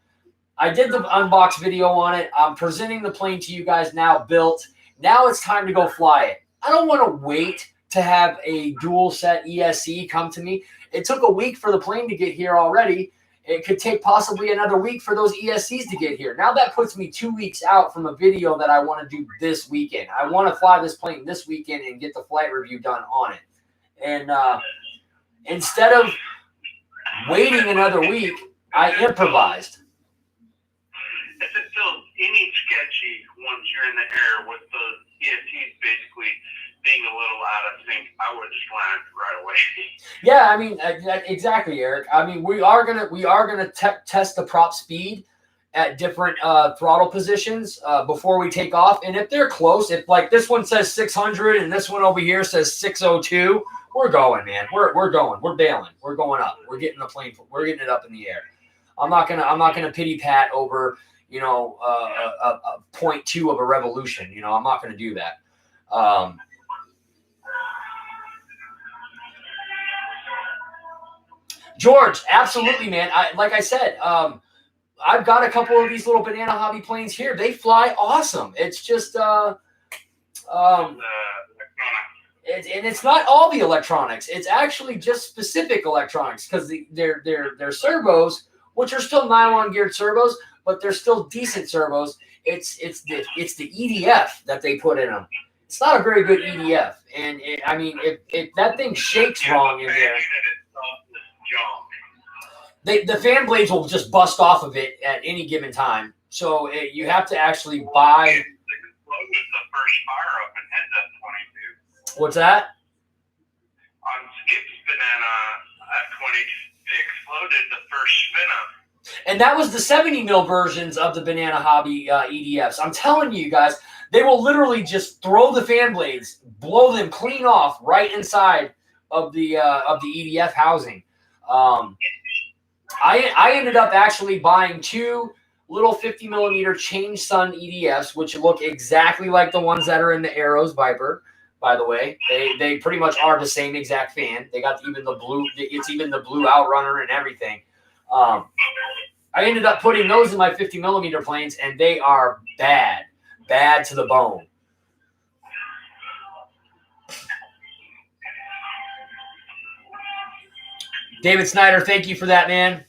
I did the unbox video on it. I'm presenting the plane to you guys now built. Now it's time to go fly it. I don't want to wait to have a dual set ESC come to me. It took a week for the plane to get here already. It could take possibly another week for those ESCs to get here. Now that puts me 2 weeks out from a video that I want to do this weekend. I want to fly this plane this weekend and get the flight review done on it. And instead of waiting another week, I improvised. If it feels any sketchy once you're in the air with the ESTs basically being a little out of sync, I would just land right away. Yeah, I mean, exactly, Eric. I mean, we are gonna test the prop speed at different throttle positions before we take off, and if they're close, if like this one says 600 and this one over here says 602, we're going, man. We're going. We're bailing. We're going up. We're getting the plane. We're getting it up in the air. I'm not gonna pity pat over a 0.2 of a revolution. I'm not gonna do that. George, absolutely, man. Like I said, I've got a couple of these little Banana Hobby planes here. They fly awesome. It's just and it's not all the electronics. It's actually just specific electronics because they're servos, which are still nylon geared servos, but they're still decent servos. It's the EDF that they put in them. It's not a very good EDF, and if that thing shakes wrong in there, the fan blades will just bust off of it at any given time. So you have to actually buy. It exploded the first fire up in Heads Up 22. What's that? On Skip's Banana at 20, it exploded the first spin up. And that was the 70 mil versions of the Banana Hobby EDFs. I'm telling you guys, they will literally just throw the fan blades, blow them clean off right inside of the EDF housing. I ended up actually buying two little 50 millimeter Change Sun EDFs, which look exactly like the ones that are in the Arrows Viper. By the way, they pretty much are the same exact fan. They got even the blue. It's even the blue Outrunner and everything. I ended up putting those in my 50 millimeter planes, and they are bad to the bone. David Snyder, thank you for that, man.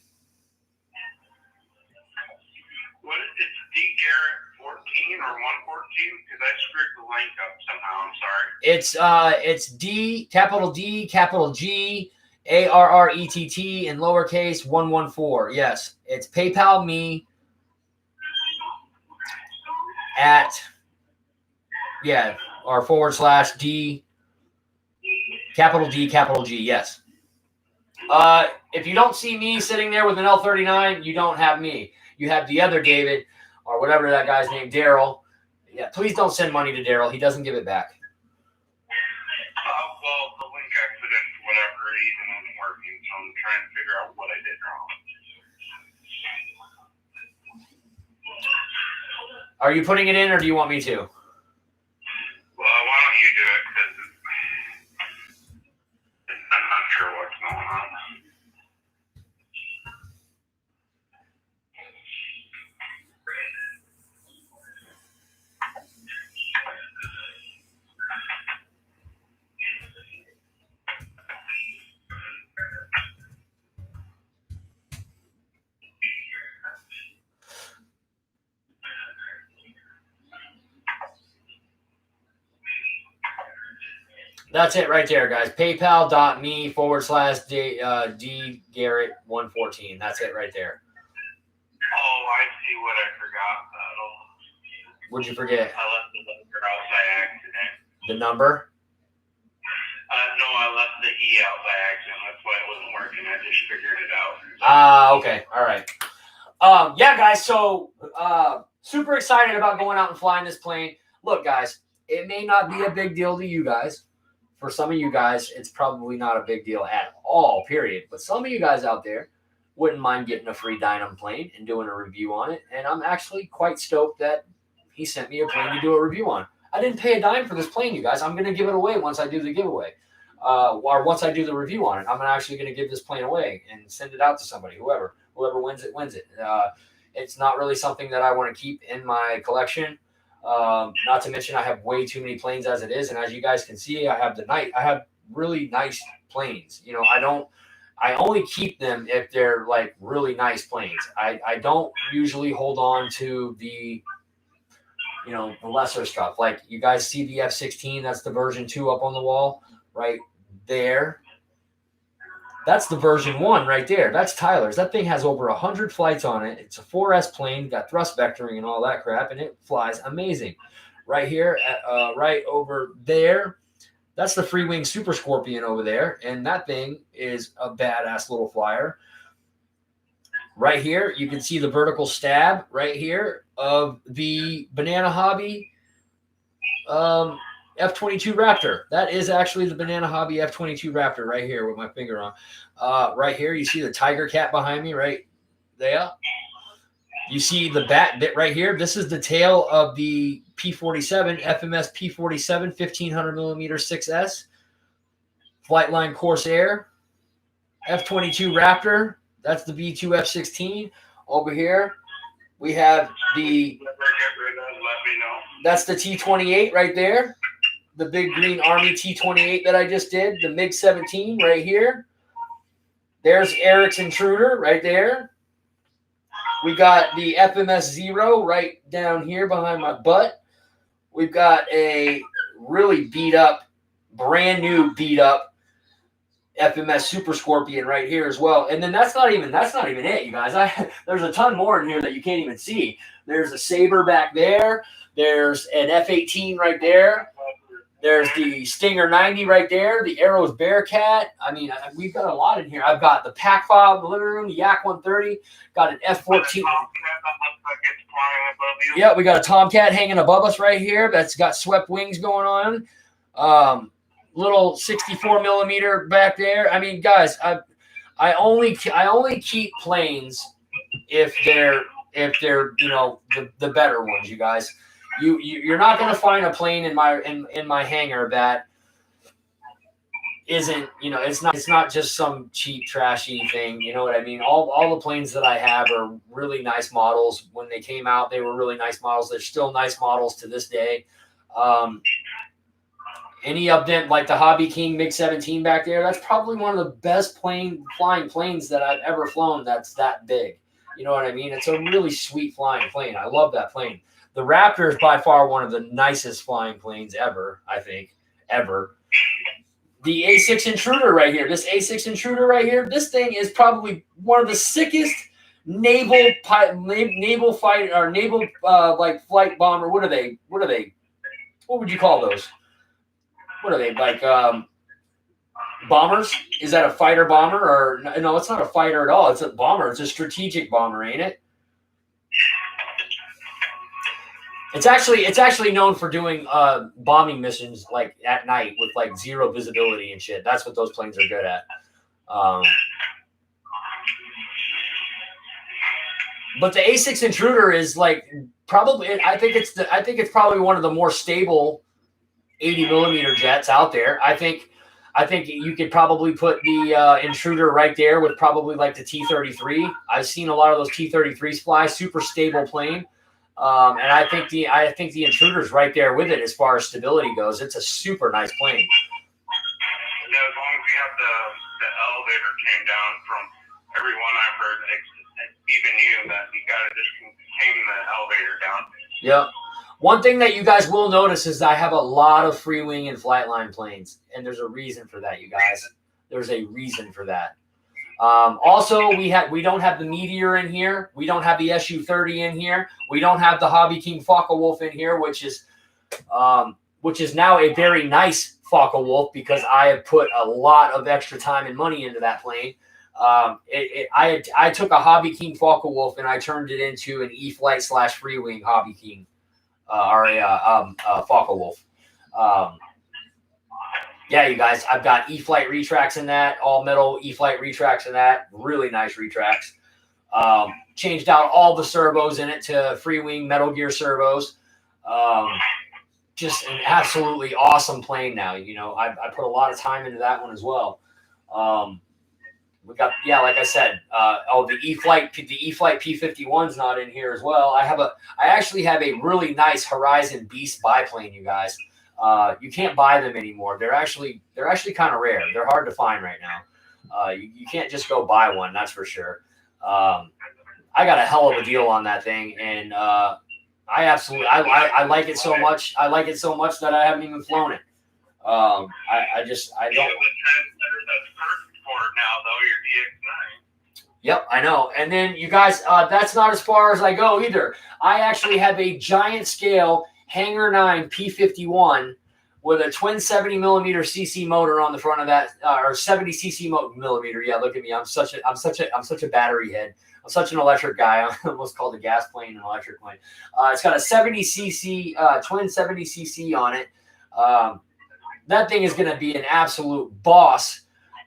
What is it? D Garrett 14 or 114? Because I screwed the link up somehow. I'm sorry. It's D, capital G, ARRETT in lowercase 114. Yes, it's PayPal me at or /D, capital D, capital G. Yes. If you don't see me sitting there with an L39, you don't have me. You have the other David or whatever that guy's name, Daryl. Yeah, please don't send money to Daryl. He doesn't give it back. Well, the link accident, for whatever reason, isn't working, so I'm trying to figure out what I did wrong. Are you putting it in, or do you want me to? Well, why don't you do it, because I'm not sure what's going on. That's it right there, guys. PayPal.me /D Garrett114. That's it right there. Oh, I see what I forgot. What'd you forget? I left the number out by accident. The number? No, I left the E out by accident. That's why it wasn't working. I just figured it out. Okay. All right. Yeah, guys. So super excited about going out and flying this plane. Look, guys, it may not be a big deal to you guys. For some of you guys, it's probably not a big deal at all, period. But some of you guys out there wouldn't mind getting a free Dynam plane and doing a review on it. And I'm actually quite stoked that he sent me a plane to do a review on. I didn't pay a dime for this plane, you guys. I'm going to give it away once I do the giveaway. Or once I do the review on it. I'm actually going to give this plane away and send it out to somebody. Whoever wins it, wins it. It's not really something that I want to keep in my collection. Not to mention I have way too many planes as it is, and as you guys can see, I have really nice planes. I only keep them if they're like really nice planes. I don't usually hold on to the lesser stuff. Like you guys see the F-16, that's the version 2 up on the wall right there. That's the version 1 right there. That's Tyler's. That thing has over 100 flights on it. It's a 4S plane, got thrust vectoring and all that crap, and it flies amazing. Right here, right over there, that's the Freewing Super Scorpion over there, and that thing is a badass little flyer. Right here, you can see the vertical stab right here of the Banana Hobby F-22 Raptor. That is actually the Banana Hobby F-22 Raptor right here with my finger on. Right here, you see the Tiger Cat behind me right there. You see the bat bit right here. This is the tail of the P-47, FMS P-47 1500 millimeter 6S. Flightline Corsair. F-22 Raptor. That's the V2 F-16. Over here, we have the, that's the T-28 right there. The big green Army T-28 that I just did. The MiG-17 right here. There's Eric's Intruder right there. We got the FMS Zero right down here behind my butt. We've got a really beat up, brand new beat up FMS Super Scorpion right here as well. And then that's not even it, you guys. There's a ton more in here that you can't even see. There's a Saber back there. There's an F-18 right there. There's the Stinger 90 right there. The Arrows Bearcat. I mean, we've got a lot in here. I've got the pack file in the living room, the Yak 130. Got an F-14. Yeah, we got a Tomcat hanging above us right here. That's got swept wings going on. Little 64 millimeter back there. I mean, guys, I only keep planes if they're you know the better ones, you guys. You're not going to find a plane in my hangar that isn't, you know, it's not just some cheap trashy thing, you know what I mean? All the planes that I have are really nice models. When they came out, they were really nice models. They're still nice models to this day. Any of them, like the Hobby King MiG-17 back there, that's probably one of the best flying planes that I've ever flown that's that big. You know what I mean? It's a really sweet flying plane. I love that plane. The Raptor is by far one of the nicest flying planes ever, I think, ever. The A6 Intruder right here, this A6 Intruder right here, this thing is probably one of the sickest naval fight or naval like flight bomber. What are they? What would you call those? What are they, like bombers? Is that a fighter bomber? Or no, it's not a fighter at all. It's a bomber. It's a strategic bomber, ain't it? It's actually known for doing bombing missions like at night with like zero visibility and shit. That's what those planes are good at. But the A6 Intruder is like probably, I think it's probably one of the more stable 80 millimeter jets out there. I think you could probably put the Intruder right there with probably like the T-33. I've seen a lot of those T-33s fly, super stable plane. And I think the Intruder's right there with it as far as stability goes. It's a super nice plane. Yeah, as long as you have the elevator came down from everyone I've heard, even you, that you got to just tame the elevator down. Yep. One thing that you guys will notice is I have a lot of Freewing and Flightline planes, and there's a reason for that, you guys. There's a reason for that. Also, we don't have the Meteor in here. We don't have the Su-30 in here. We don't have the Hobby King Focke-Wulf in here, which is now a very nice Focke-Wulf because I have put a lot of extra time and money into that plane. I took a Hobby King Focke-Wulf and I turned it into an E-Flight / Freewing Hobby King. Focke-Wulf. Yeah, you guys, I've got E-Flight retracts in that, all metal E-Flight retracts in that, really nice retracts. Changed out all the servos in it to Freewing Metal Gear servos. Just an absolutely awesome plane now. You know, I put a lot of time into that one as well. We got, yeah, like I said, the E-Flight P-51's not in here as well. I actually have a really nice Horizon Beast biplane, you guys. You can't buy them anymore. They're actually kind of rare. They're hard to find right now. You can't just go buy one, that's for sure. I got a hell of a deal on that thing, and I like it so much. I like it so much that I haven't even flown it. I don't. That's perfect for Airport now, though, your DX9. Yep, I know. And then you guys, that's not as far as I go either. I actually have a giant scale Hangar 9 P51 with a twin 70 millimeter CC motor on the front of that, or 70 CC millimeter. Yeah, look at me. I'm such a battery head. I'm such an electric guy. I almost called the gas plane an electric plane. It's got a 70 cc, twin 70 cc on it. That thing is going to be an absolute boss.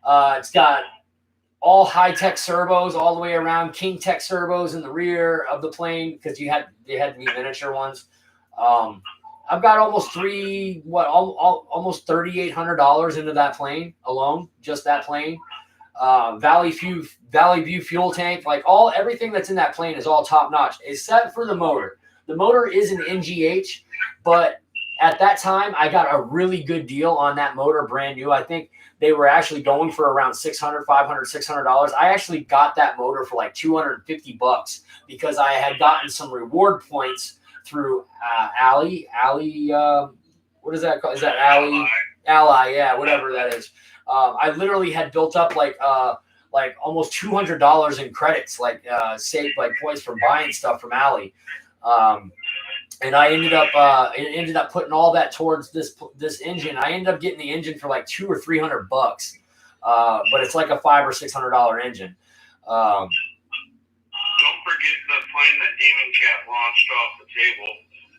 It's got all high-tech servos all the way around, King Tech servos in the rear of the plane because they had to be miniature ones. I've got almost almost $3,800 into that plane alone, just that plane. Valley View fuel tank, like everything that's in that plane is all top notch, except for the motor. The motor is an NGH, but at that time I got a really good deal on that motor, brand new. I think they were actually going for around $600. I actually got that motor for like $250 because I had gotten some reward points through Ally. What is that called? Is that Ally? Ally, yeah, whatever that is. I literally had built up like almost $200 in credits, saved like points from buying stuff from Ally. And I ended up putting all that towards this engine. I ended up getting the engine for like $200 or $300, but it's like a $500 or $600 engine. Don't forget the plane that Demon Cat launched off the table.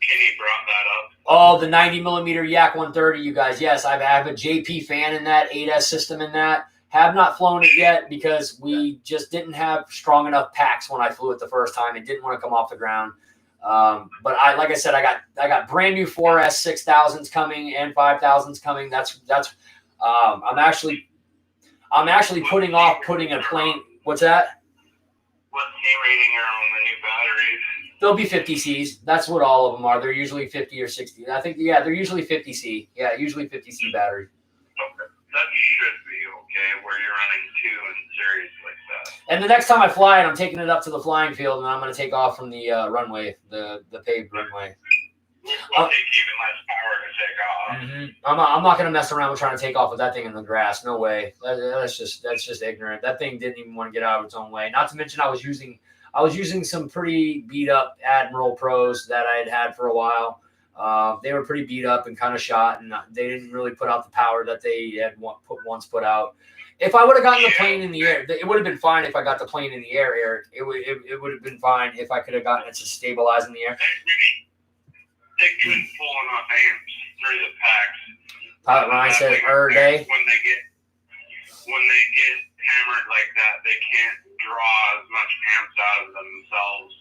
Kenny brought that up. Oh, the 90 millimeter Yak 130, you guys. Yes, I have a JP fan in that, 8S system in that. Have not flown it yet because we just didn't have strong enough packs when I flew it the first time. It didn't want to come off the ground. But like I said, I got brand new 4S 6000s coming and 5000s coming. I'm actually putting off putting a plane. What's that? What C rating are on the new batteries? They'll be 50Cs. That's what all of them are. They're usually 50 or 60. I think, yeah, they're usually 50C. Yeah, usually 50C battery. Okay. That should be okay where you're running two in series like that. And the next time I fly it, I'm taking it up to the flying field, and I'm going to take off from the runway, the paved runway. We'll take even less power to take off. Mm-hmm. I'm not going to mess around with trying to take off with that thing in the grass. No way. That's just ignorant. That thing didn't even want to get out of its own way. Not to mention I was using some pretty beat up Admiral Pros that I had for a while. They were pretty beat up and kind of shot, and they didn't really put out the power that they had once put out. If I would have gotten the plane in the air, it would have been fine if I got the plane in the air, Eric. It would have been fine if I could have gotten it to stabilize in the air. They couldn't pull enough amps through the packs. Pilot Ryan said per day. When they get hammered like that, they can't draw as much amps out of themselves.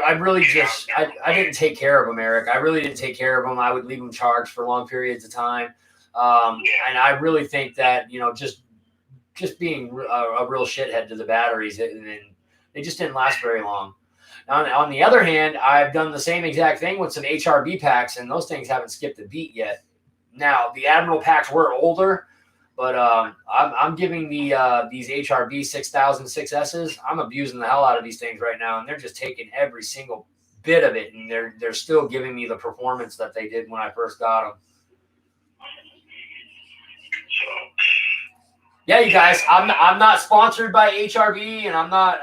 I really just I didn't take care of them, Eric. I really didn't take care of them. I would leave them charged for long periods of time, and I really think that just being a real shithead to the batteries, and they just didn't last very long. On the other hand, I've done the same exact thing with some HRB packs, and those things haven't skipped a beat yet. Now, the Admiral packs were older, but I'm giving these HRB 6000 6S's. I'm abusing the hell out of these things right now, and they're just taking every single bit of it, and they're still giving me the performance that they did when I first got them. Yeah, you guys, I'm not sponsored by HRB, and I'm not,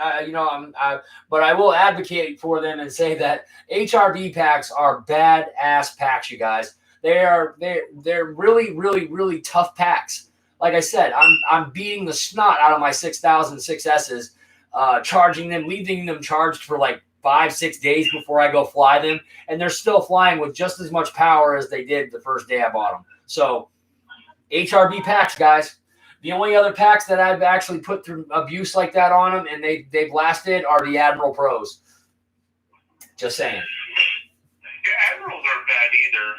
but I will advocate for them and say that HRB packs are badass packs, you guys. They're really, really, really tough packs. Like I said, I'm beating the snot out of my 6000 6S's, charging them, leaving them charged for like 5-6 days before I go fly them, and they're still flying with just as much power as they did the first day I bought them. So, HRB packs, guys. The only other packs that I've actually put through abuse like that on them and they've lasted are the Admiral Pros. Just saying. Yeah, Admirals aren't bad either.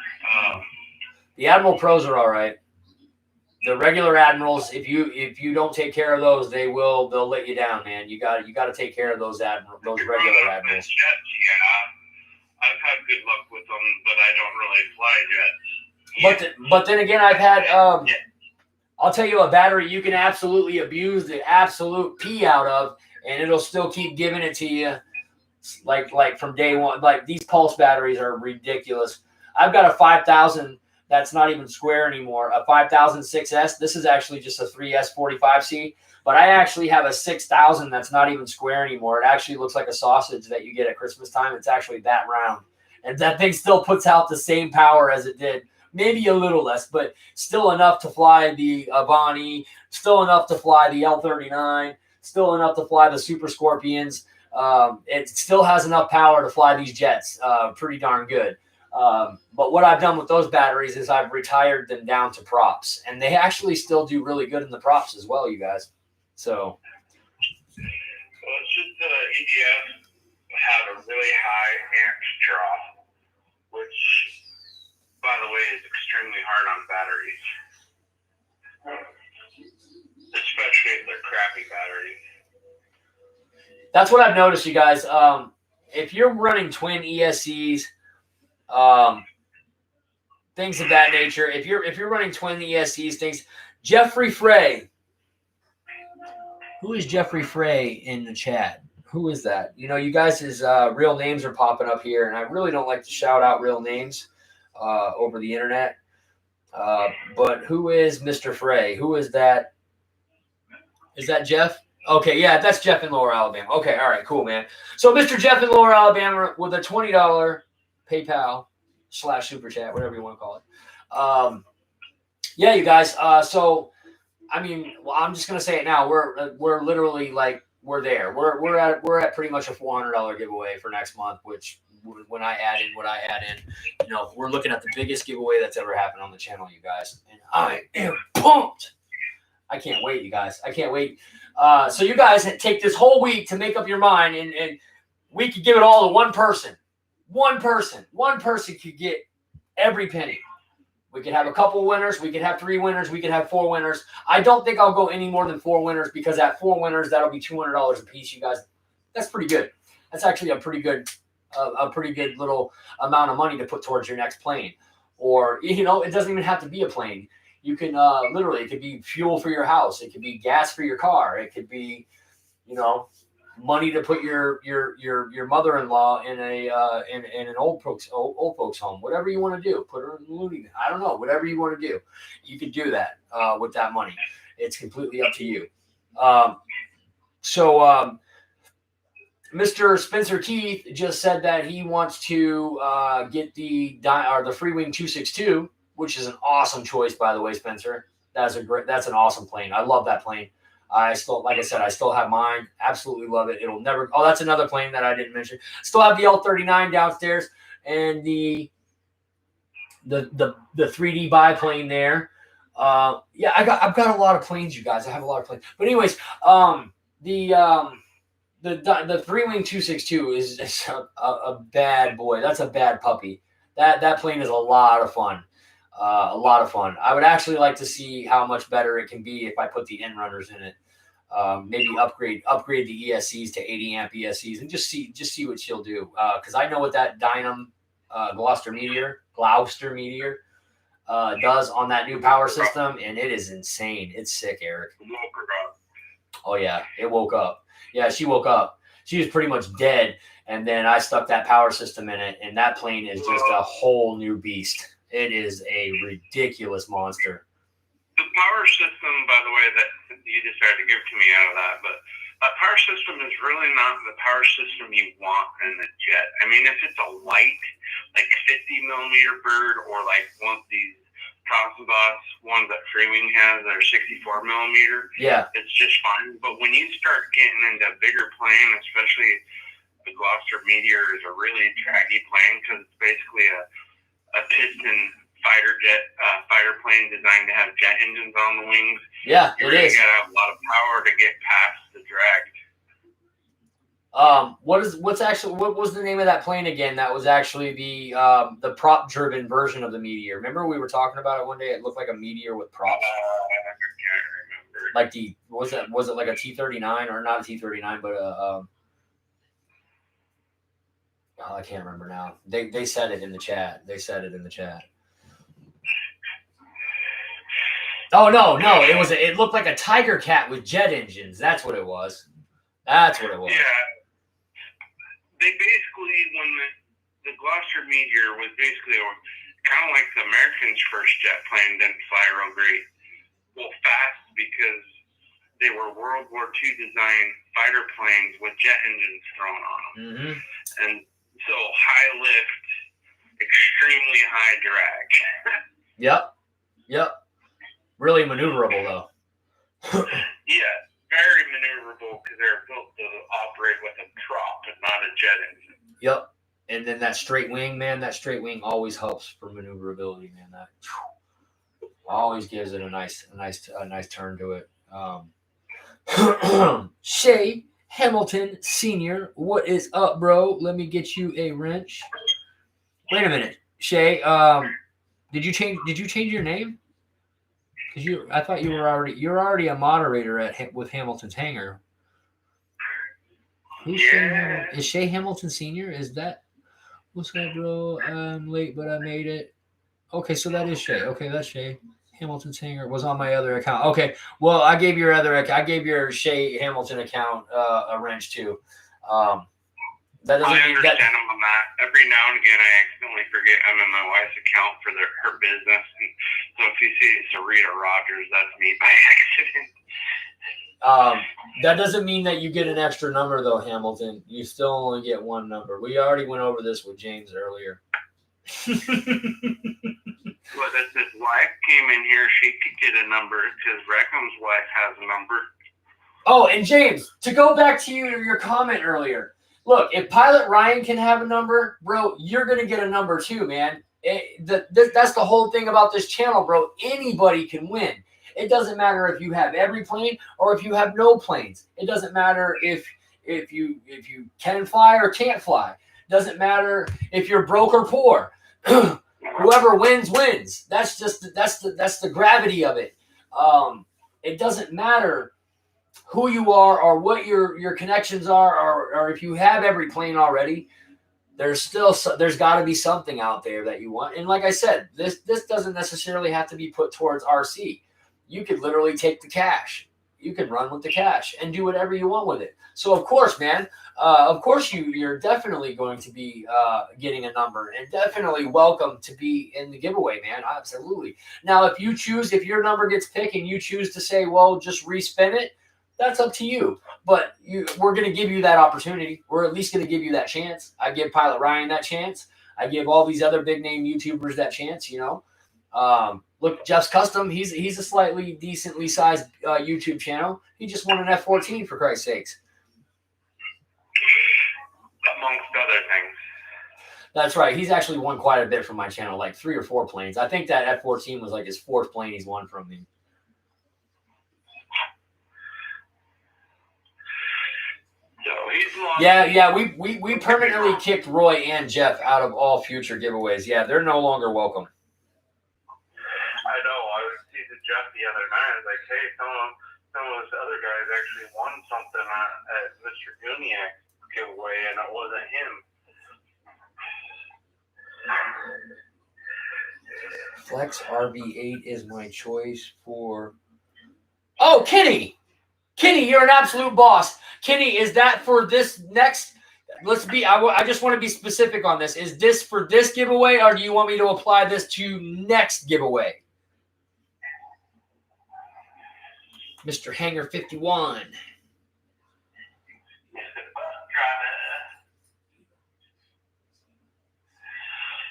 The Admiral Pros are all right. The regular Admirals, if you don't take care of those, they'll let you down, man. You got to take care of those regular Admirals. Jets, yeah, I've had good luck with them, but I don't really fly jets. But then again, I've had I'll tell you a battery you can absolutely abuse the absolute pee out of, and it'll still keep giving it to you, like from day one. Like these Pulse batteries are ridiculous. I've got a 5000 that's not even square anymore. A 5000 6S. This is actually just a 3S 45C. But I actually have a 6000 that's not even square anymore. It actually looks like a sausage that you get at Christmas time. It's actually that round. And that thing still puts out the same power as it did. Maybe a little less, but still enough to fly the Avani, still enough to fly the L39, still enough to fly the Super Scorpions. It still has enough power to fly these jets. Pretty darn good. But what I've done with those batteries is I've retired them down to props. And they actually still do really good in the props as well, you guys. So. Well, it's just EDF had a really high amps draw, which, by the way, is extremely hard on batteries, especially if they're crappy batteries. That's what I've noticed, you guys. If you're running twin ESCs, things of that nature, if you're running twin ESCs, things. Jeffrey Frey. Who is Jeffrey Frey in the chat? Who is that? You know, you guys' real names are popping up here, and I really don't like to shout out real names over the internet. But who is Mr. Frey? Who is that? Is that Jeff? Okay, yeah, that's Jeff in Lower Alabama. Okay, all right, cool, man. So Mr. Jeff in Lower Alabama with a $20 PayPal / Super Chat, whatever you want to call it. Yeah, you guys. So. I mean, well, I'm just gonna say it now. We're literally like we're there. We're at pretty much a $400 giveaway for next month. Which when I add in what I add in, you know, we're looking at the biggest giveaway that's ever happened on the channel, you guys. And I am pumped. I can't wait, you guys. I can't wait. So you guys take this whole week to make up your mind, and we could give it all to one person. One person could get every penny. We could have a couple winners. We could have 3 winners. We could have 4 winners. I don't think I'll go any more than 4 winners because at 4 winners, that'll be $200 a piece, you guys. That's pretty good. That's actually a pretty good little amount of money to put towards your next plane. Or, you know, it doesn't even have to be a plane. You can literally, it could be fuel for your house. It could be gas for your car. It could be, you know, money to put your mother-in-law in an old folks home. Whatever you want to do, put her in the loony. I don't know. Whatever you want to do, you can do that with that money. It's completely up to you. So Mr. Spencer Keith just said that he wants to get the Freewing 262, which is an awesome choice, by the way, Spencer. That's an awesome plane. I love that plane. I still, like I said, I still have mine. Absolutely love it. It'll never. Oh, that's another plane that I didn't mention. Still have the L39 downstairs and the 3D biplane there. Yeah, I've got a lot of planes, you guys. I have a lot of planes. But anyways, the Freewing 262 is a bad boy. That's a bad puppy. That plane is a lot of fun. A lot of fun. I would actually like to see how much better it can be if I put the Endrunners in it. Maybe upgrade the ESCs to 80 amp ESCs and just see what she'll do. Because I know what that Dynam Gloucester Meteor does on that new power system, and it is insane. It's sick, Eric. Oh yeah, it woke up. Yeah, she woke up. She was pretty much dead, and then I stuck that power system in it, and that plane is just a whole new beast. It is a ridiculous monster. The power system, by the way, that you decided to give to me out of that, but that power system is really not the power system you want in the jet. I mean, if it's a light, like 50 millimeter bird, or like one of these Cosmos ones that Freewing has that are 64 millimeter, yeah, it's just fine. But when you start getting into a bigger plane, especially the Gloucester Meteor is a really draggy plane because it's basically a piston fighter plane designed to have jet engines on the wings. Yeah, it is. You gotta have a lot of power to get past the drag. What was the name of that plane again? That was actually the prop driven version of the Meteor. Remember we were talking about it one day? It looked like a Meteor with props. I can't remember. Like was it like a T-39 or not a T-39, but I can't remember now. They said it in the chat. Oh no! It looked like a Tiger Cat with jet engines. That's what it was. Yeah. They basically, when the Gloucester Meteor was basically kind of of like the Americans' first jet plane didn't fly real great. Well, fast because they were World War II designed fighter planes with jet engines thrown on them. Mm-hmm. And so high lift, extremely high drag. Yep. Really maneuverable, though. Yeah, very maneuverable because they're built to operate with a prop and not a jet engine. Yep. And then that straight wing, man, that straight wing always helps for maneuverability, man. That always gives it a nice turn to it. Shay Hamilton Sr., what is up, bro? Let me get you a wrench. Wait a minute, Shay. Did you change your name? Because I thought you're already a moderator with Hamilton's Hangar. Who's Yeah. Is Shay Hamilton Sr.? Is that what's up, bro? I'm late, but I made it. Okay, so that is Shay. Okay, that's Shay. Hamilton's Hangar was on my other account. Okay, well, I gave your Shay Hamilton account a wrench too. That doesn't I mean understand that. them on that. Every now and again, I accidentally forget I'm in my wife's account for her business. And so if you see Sarita Rogers, that's me by accident. That doesn't mean that you get an extra number, though, Hamilton. You still only get one number. We already went over this with James earlier. Well, if his wife came in here, she could get a number because Reckham's wife has a number. Oh, and James, to go back to your comment earlier, look, if Pilot Ryan can have a number, bro, you're going to get a number too, man. That's the whole thing about this channel, bro. Anybody can win. It doesn't matter if you have every plane or if you have no planes. It doesn't matter if you can fly or can't fly. It doesn't matter if you're broke or poor. Whoever wins. That's the gravity of it. It doesn't matter who you are or what your connections are, or if you have every plane already. There's got to be something out there that you want. And like I said, this doesn't necessarily have to be put towards RC. You could literally take the cash. You can run with the cash and do whatever you want with it. So of course, man, you're definitely going to be getting a number, and definitely welcome to be in the giveaway, man. Absolutely. Now, if your number gets picked and you choose to say, well, just respin it, that's up to you. But we're going to give you that opportunity. We're at least going to give you that chance. I give Pilot Ryan that chance. I give all these other big name YouTubers that chance, you know. Look, Jeff's Custom, he's a slightly decently sized YouTube channel. He just won an F-14, for Christ's sakes. Amongst other things. That's right. He's actually won quite a bit from my channel, like 3 or 4 planes. I think that F-14 was like his 4th plane he's won from me. So he's long. Yeah. We permanently kicked Roy and Jeff out of all future giveaways. Yeah, they're no longer welcome. I know. I was teasing Jeff the other night. I was like, hey, some of those other guys actually won something at Mr. Guniak's giveaway, and it wasn't him. Flex RV8 is my choice for... Oh, Kenny! Kenny, you're an absolute boss. Kenny, is that for this next... I just want to be specific on this. Is this for this giveaway, or do you want me to apply this to next giveaway? Mr. Hangar 51.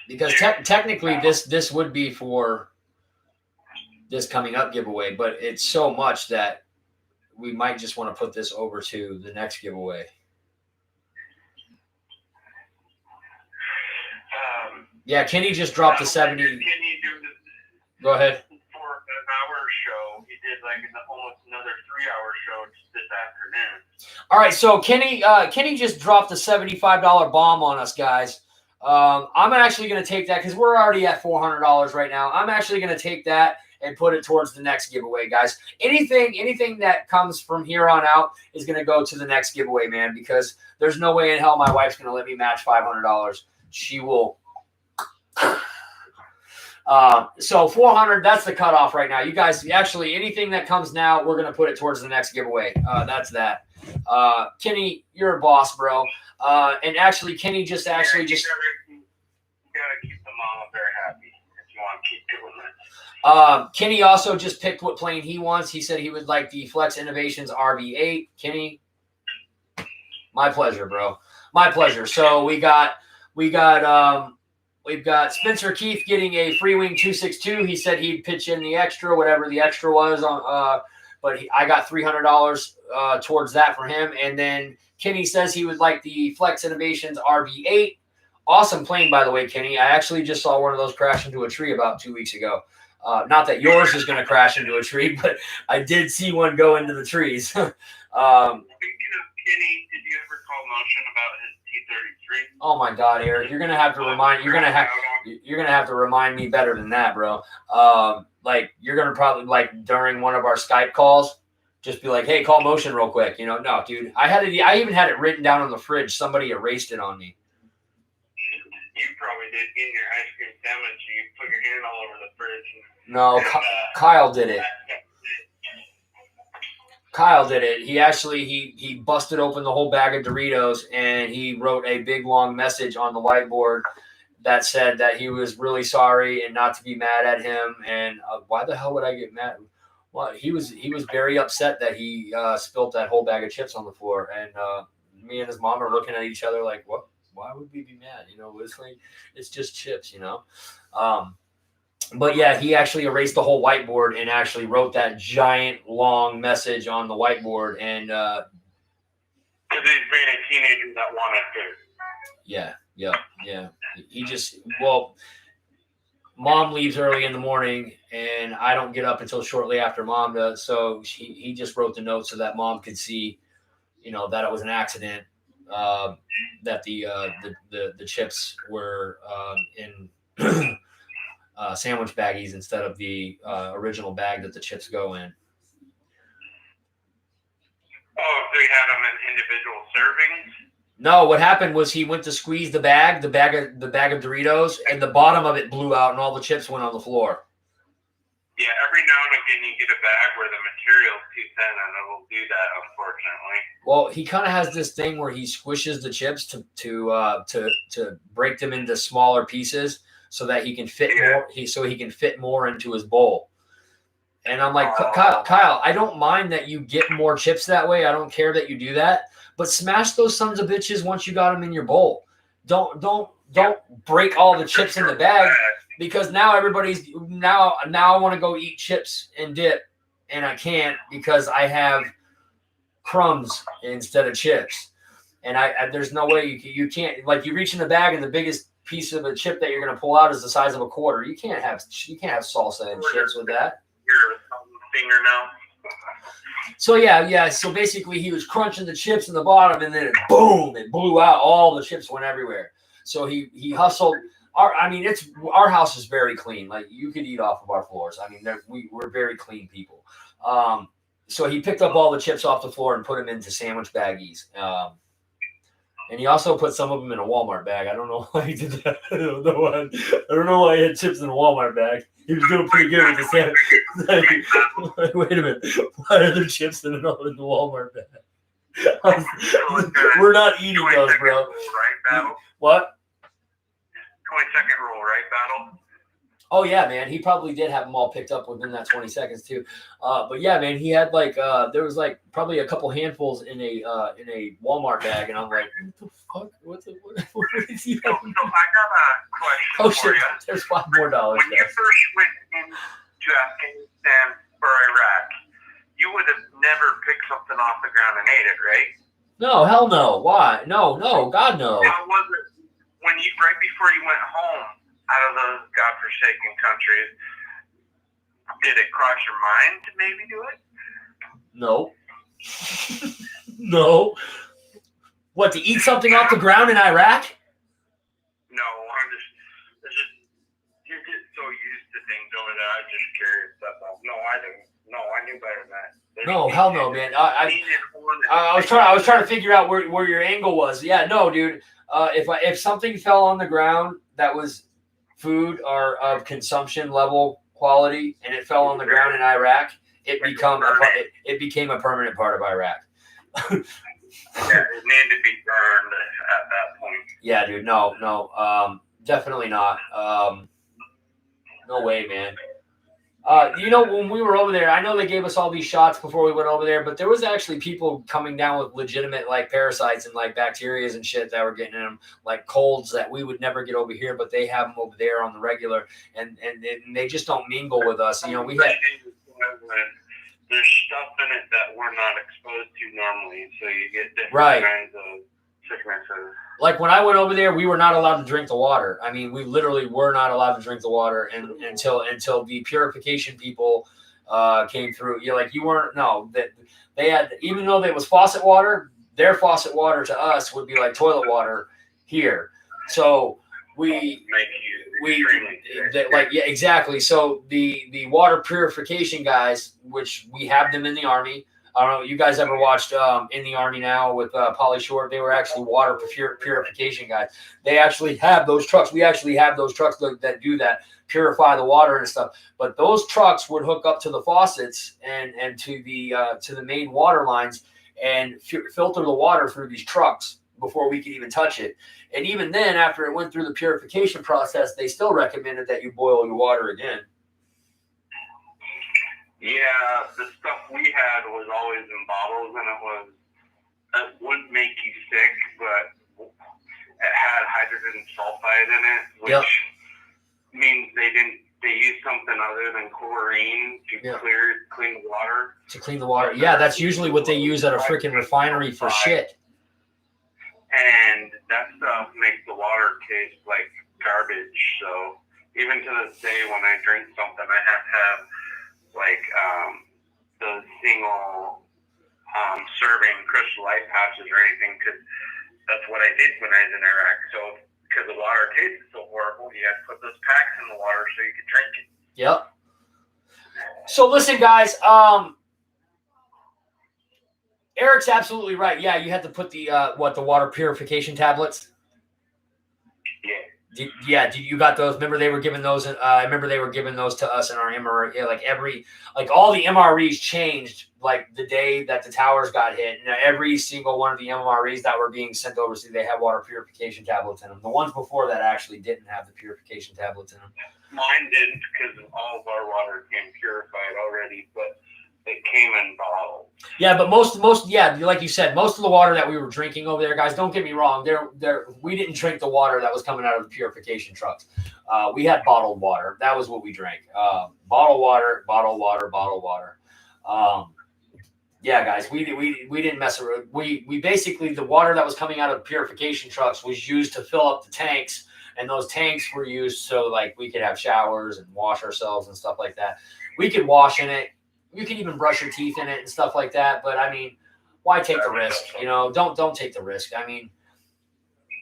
Because technically this would be for this coming up giveaway, but it's so much that we might just want to put this over to the next giveaway. Yeah, Kenny just dropped the 70. Kenny Go ahead. For an hour show, he did like almost another 3-hour show this afternoon. All right, so Kenny just dropped a $75 bomb on us, guys. I'm actually going to take that because we're already at $400 right now. I'm actually going to take that and put it towards the next giveaway, guys. Anything that comes from here on out is going to go to the next giveaway, man, because there's no way in hell my wife's going to let me match $500. She will. So 400, that's the cutoff right now. You guys, actually, anything that comes now, we're going to put it towards the next giveaway. That's that. Kenny, you're a boss, bro. And actually, Kenny just You gotta keep the mama bear happy. If Kenny also just picked what plane he wants. He said he would like the Flex Innovations RB8. Kenny, my pleasure, bro. My pleasure. So we've got Spencer Keith getting a Freewing 262. He said he'd pitch in the extra, whatever the extra was on. But I got $300 towards that for him. And then Kenny says he would like the Flex Innovations RB8. Awesome plane, by the way, Kenny. I actually just saw one of those crash into a tree about 2 weeks ago. Not that yours is going to crash into a tree, but I did see one go into the trees. Speaking of Kenny, did you ever call Motion about his T-33? Oh my God, Eric, you're gonna have to remind me better than that, bro. Like you're gonna probably like during one of our Skype calls, just be like, "Hey, call Motion real quick." You know, no, dude. I even had it written down on the fridge. Somebody erased it on me. You probably did getting your ice cream sandwich. You put your hand all over the fridge. No, Kyle did it. Kyle did it. He actually he busted open the whole bag of Doritos and he wrote a big long message on the whiteboard that said that he was really sorry and not to be mad at him. And why the hell would I get mad? Well, he was very upset that he spilled that whole bag of chips on the floor. And me and his mom are looking at each other like, what? Why would we be mad? You know, it's like it's just chips. You know. But yeah, he actually erased the whole whiteboard and actually wrote that giant long message on the whiteboard. And because he's being a teenager that wanted to. Yeah. He just Mom leaves early in the morning, and I don't get up until shortly after Mom does. So he just wrote the note so that Mom could see, you know, that it was an accident. That the chips were in. Sandwich baggies instead of the original bag that the chips go in. Oh, so he had them in individual servings? No, what happened was he went to squeeze the bag of Doritos, and the bottom of it blew out, and all the chips went on the floor. Yeah, every now and again you get a bag where the material's too thin, and it will do that, unfortunately. Well, he kind of has this thing where he squishes the chips to break them into smaller pieces, so that he can fit more. He can fit more into his bowl. And I'm like, Kyle, I don't mind that you get more chips that way. I don't care that you do that. But smash those sons of bitches once you got them in your bowl. Don't break all the chips in the bag, because now everybody's now I want to go eat chips and dip, and I can't because I have crumbs instead of chips. And there's no way you can't, like, you reach in the bag and the biggest piece of a chip that you're going to pull out is the size of a quarter. You can't have salsa and chips with that. Your fingernail. So yeah. So basically, he was crunching the chips in the bottom, and then it blew out. All the chips went everywhere. So he hustled. Our house is very clean. Like, you could eat off of our floors. I mean, we're very clean people. So he picked up all the chips off the floor and put them into sandwich baggies. And he also put some of them in a Walmart bag. I don't know why he did that. I don't know why he had chips in a Walmart bag. He was doing pretty good with the sandwich. Wait a minute. Why are there chips in the Walmart bag? We're not eating those, bro. Right, Battle? What? 20-second rule, right, Battle? Oh yeah, man. He probably did have them all picked up within that 20 seconds too. But yeah, man, he had there was probably a couple handfuls in a Walmart bag, and I'm like, what the fuck? What is he having? So I got a question for you. There's $5 more. When you first went into Afghanistan for Iraq, you would have never picked something off the ground and ate it, right? No, hell no. Why? No, God no. How was it when right before you went home out of those godforsaken countries? Did it cross your mind to maybe do it? No. No. What, to eat something off the ground in Iraq? No, you get so used to things over there. I'm just curious. No, I didn't. No, I knew better than that. No, hell no, man. I was trying to figure out where your angle was. Yeah, no, dude. If something fell on the ground that was food or of consumption level quality, and it fell on the ground in Iraq, it became a permanent part of Iraq. Yeah, it needed to be burned at that point. Yeah, dude. No, definitely not. No way, man. When we were over there, I know they gave us all these shots before we went over there, but there was actually people coming down with legitimate like parasites and like bacterias and shit that were getting in them, like colds that we would never get over here, but they have them over there on the regular, and they just don't mingle with us. We had. There's stuff in it that we're not exposed to normally, so you get different kinds of sicknesses. Like when I went over there, we were not allowed to drink the water. I mean, we literally were not allowed to drink the water until the purification people came through. You weren't. No, that they had, even though it was faucet water, their faucet water to us would be like toilet water here. So exactly. So the water purification guys, which we have them in the Army. I don't know. You guys ever watched In the Army Now with Pauly Shore? They were actually water purification guys. They actually have those trucks. We actually have those trucks that do that, purify the water and stuff. But those trucks would hook up to the faucets and to the main water lines and filter the water through these trucks before we could even touch it. And even then, after it went through the purification process, they still recommended that you boil your water again. Yeah, the stuff we had was always in bottles, and it wouldn't make you sick, but it had hydrogen sulfide in it, which means they used something other than chlorine to clean the water. To clean the water. Yeah, that's usually what they use at a freaking refinery for shit. And that stuff makes the water taste like garbage. So even to this day, when I drink something, I have to have those single serving Crystal Light pouches or anything, because that's what I did when I was in Iraq. So because the water tasted so horrible, you had to put those packs in the water so you could drink it. Yep. So listen, guys. Eric's absolutely right. Yeah, you had to put the water purification tablets. Yeah. You got those? Remember they were giving those? I remember they were giving those to us in our MRE. All the MREs changed like the day that the towers got hit. And every single one of the MREs that were being sent overseas, they had water purification tablets in them. The ones before that actually didn't have the purification tablets in them. Mine didn't, because all of our water came purified already, but it came in bottles. Yeah, but most, like you said, most of the water that we were drinking over there, guys, don't get me wrong, we didn't drink the water that was coming out of the purification trucks. We had bottled water. That was what we drank. Bottled water. Yeah, guys, we didn't mess around. We basically, the water that was coming out of the purification trucks was used to fill up the tanks, and those tanks were used so like we could have showers and wash ourselves and stuff like that. We could wash in it. You can even brush your teeth in it and stuff like that. But I mean, why take the risk? Don't take the risk. I mean,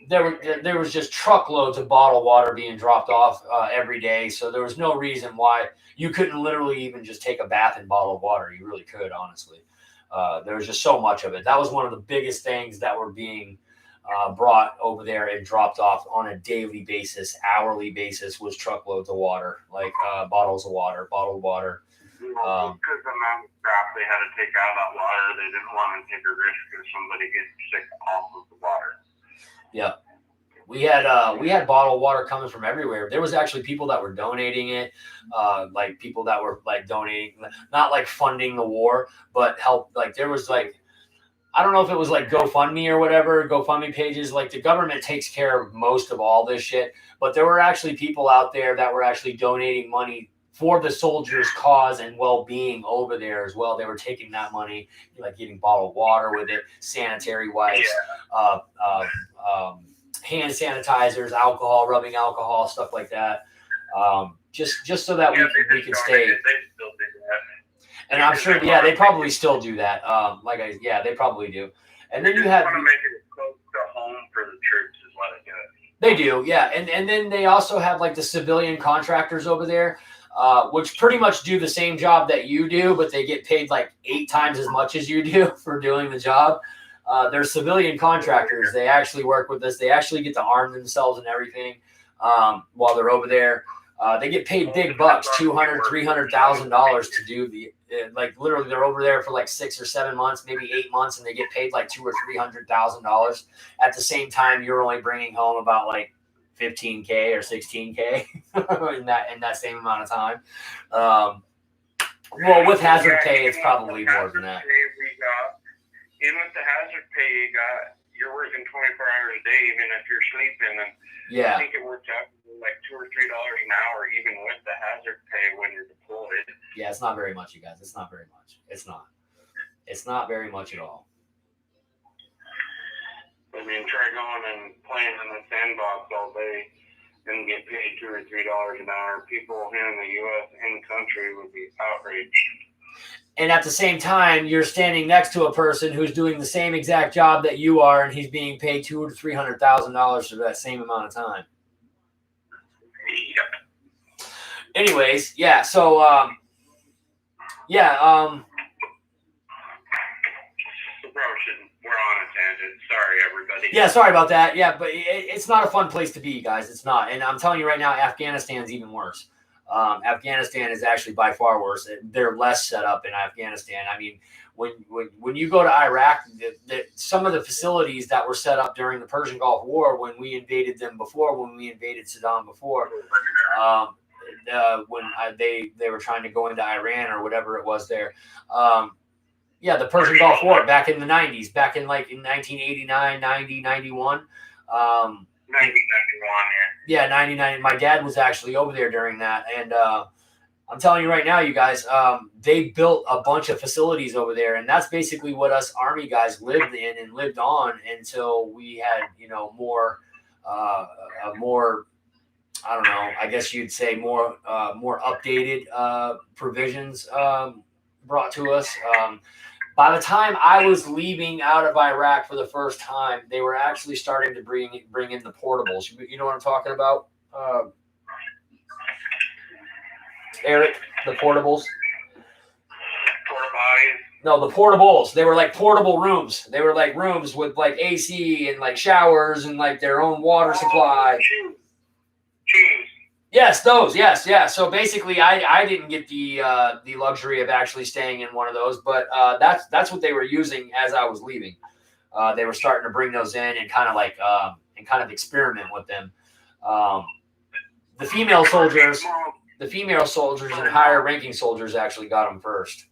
there was just truckloads of bottled water being dropped off every day. So there was no reason why you couldn't literally even just take a bath in bottled water. You really could, honestly. There was just so much of it. That was one of the biggest things that were being brought over there and dropped off on a daily basis, hourly basis, was truckloads of water, like bottles of water, bottled water. Because the amount of crap they had to take out of that water, they didn't want to take a risk if somebody gets sick off of the water. Yeah. We had bottled water coming from everywhere. There was actually people that were donating it, like people that were like donating, not like funding the war, but help. Like there was like, I don't know if it was like GoFundMe or whatever, GoFundMe pages. Like the government takes care of most of all this shit, but there were actually people out there that were actually donating money for the soldiers' cause and well-being over there as well. They were taking that money, like getting bottled water with it, sanitary wipes, hand sanitizers, alcohol, rubbing alcohol, stuff like that. Just so that we could stay. They still do that. And I'm sure, they probably still do that. They probably do. And then you have. Want to make it close to home for the troops is what it does. They do, yeah. And then they also have like the civilian contractors over there, which pretty much do the same job that you do, but they get paid like 8 times as much as you do for doing the job. They're civilian contractors. They actually work with us. They actually get to arm themselves and everything while they're over there. They get paid big bucks, $200,000, $300,000 to do like literally they're over there for like 6 or 7 months, maybe 8 months, and they get paid like $200,000 or $300,000. At the same time, you're only bringing home about like $15K or $16K in that same amount of time. Well, with hazard pay, it's probably more than that. Even with the hazard pay, you're working 24 hours a day, even if you're sleeping. And Yeah. I think it works out like $2 or $3 an hour, even with the hazard pay when you're deployed. Yeah, it's not very much, you guys. It's not very much. It's not. It's not very much at all. I mean, try going and playing in the sandbox all day and get paid $2 or $3 an hour. People here in the U.S. in country would be outraged. And at the same time, you're standing next to a person who's doing the same exact job that you are, and he's being paid $200,000 to $300,000 for that same amount of time. Yep. Anyways, yeah. So, We're on a tangent. Sorry, everybody. Yeah, sorry about that. Yeah, but it's not a fun place to be, guys. It's not. And I'm telling you right now, Afghanistan's even worse. Afghanistan is actually by far worse. They're less set up in Afghanistan. I mean, when you go to Iraq, some of the facilities that were set up during the Persian Gulf War, when we invaded them before, when we invaded Saddam before, when they were trying to go into Iran or whatever it was there. Yeah, the Persian Gulf War back in the 90s, back in like in 1989, 90, 91. 1991, yeah. Yeah, 99. My dad was actually over there during that. And I'm telling you right now, you guys, they built a bunch of facilities over there. And that's basically what us Army guys lived in and lived on until we had, more, I don't know, I guess you'd say more updated provisions brought to us. By the time I was leaving out of Iraq for the first time, they were actually starting to bring in the portables. You know what I'm talking about, Eric? The portables? Porta-potties? No, the portables. They were like portable rooms. They were like rooms with like AC and like showers and like their own water supply. Cheese. Yes, those. Yes, yeah. So basically, I didn't get the luxury of actually staying in one of those, but that's what they were using as I was leaving. They were starting to bring those in and kind of experiment with them. The female soldiers and higher ranking soldiers actually got them first.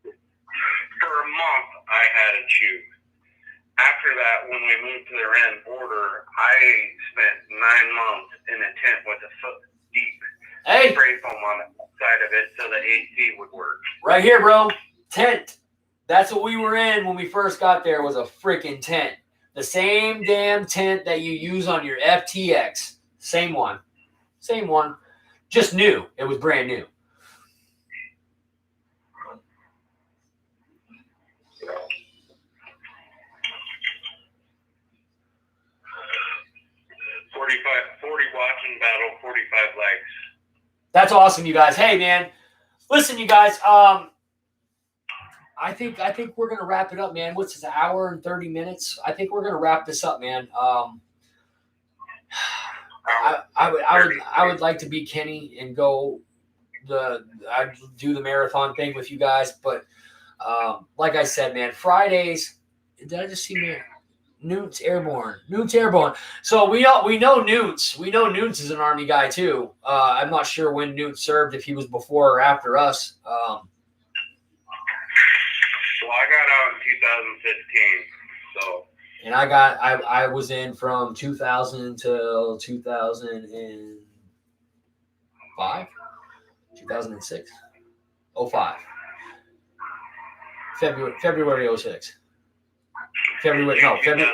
For a month, I had a tube. After that, when we moved to the Iran border, I spent 9 months in a tent with a foot deep spray foam on the side of it so the AC would work. Right here, bro. Tent. That's what we were in when we first got there, was a freaking tent. The same damn tent that you use on your FTX. Same one. Same one. Just new. It was brand new. Watching battle, 45 legs. That's awesome, you guys. Hey, man. Listen, you guys. I think we're gonna wrap it up, man. What's this, an hour and 30 minutes? I think we're gonna wrap this up, man. I would like to be Kenny and go I'd do the marathon thing with you guys, but like I said, man, Fridays. Did I just see man? Newt's airborne. So we know Newts. We know Newts is an Army guy too. I'm not sure when Newt served, if he was before or after us. Well, I got out in 2015. So. And I was in from 2000 until 2005, 2006, 05, February 06. February 2009.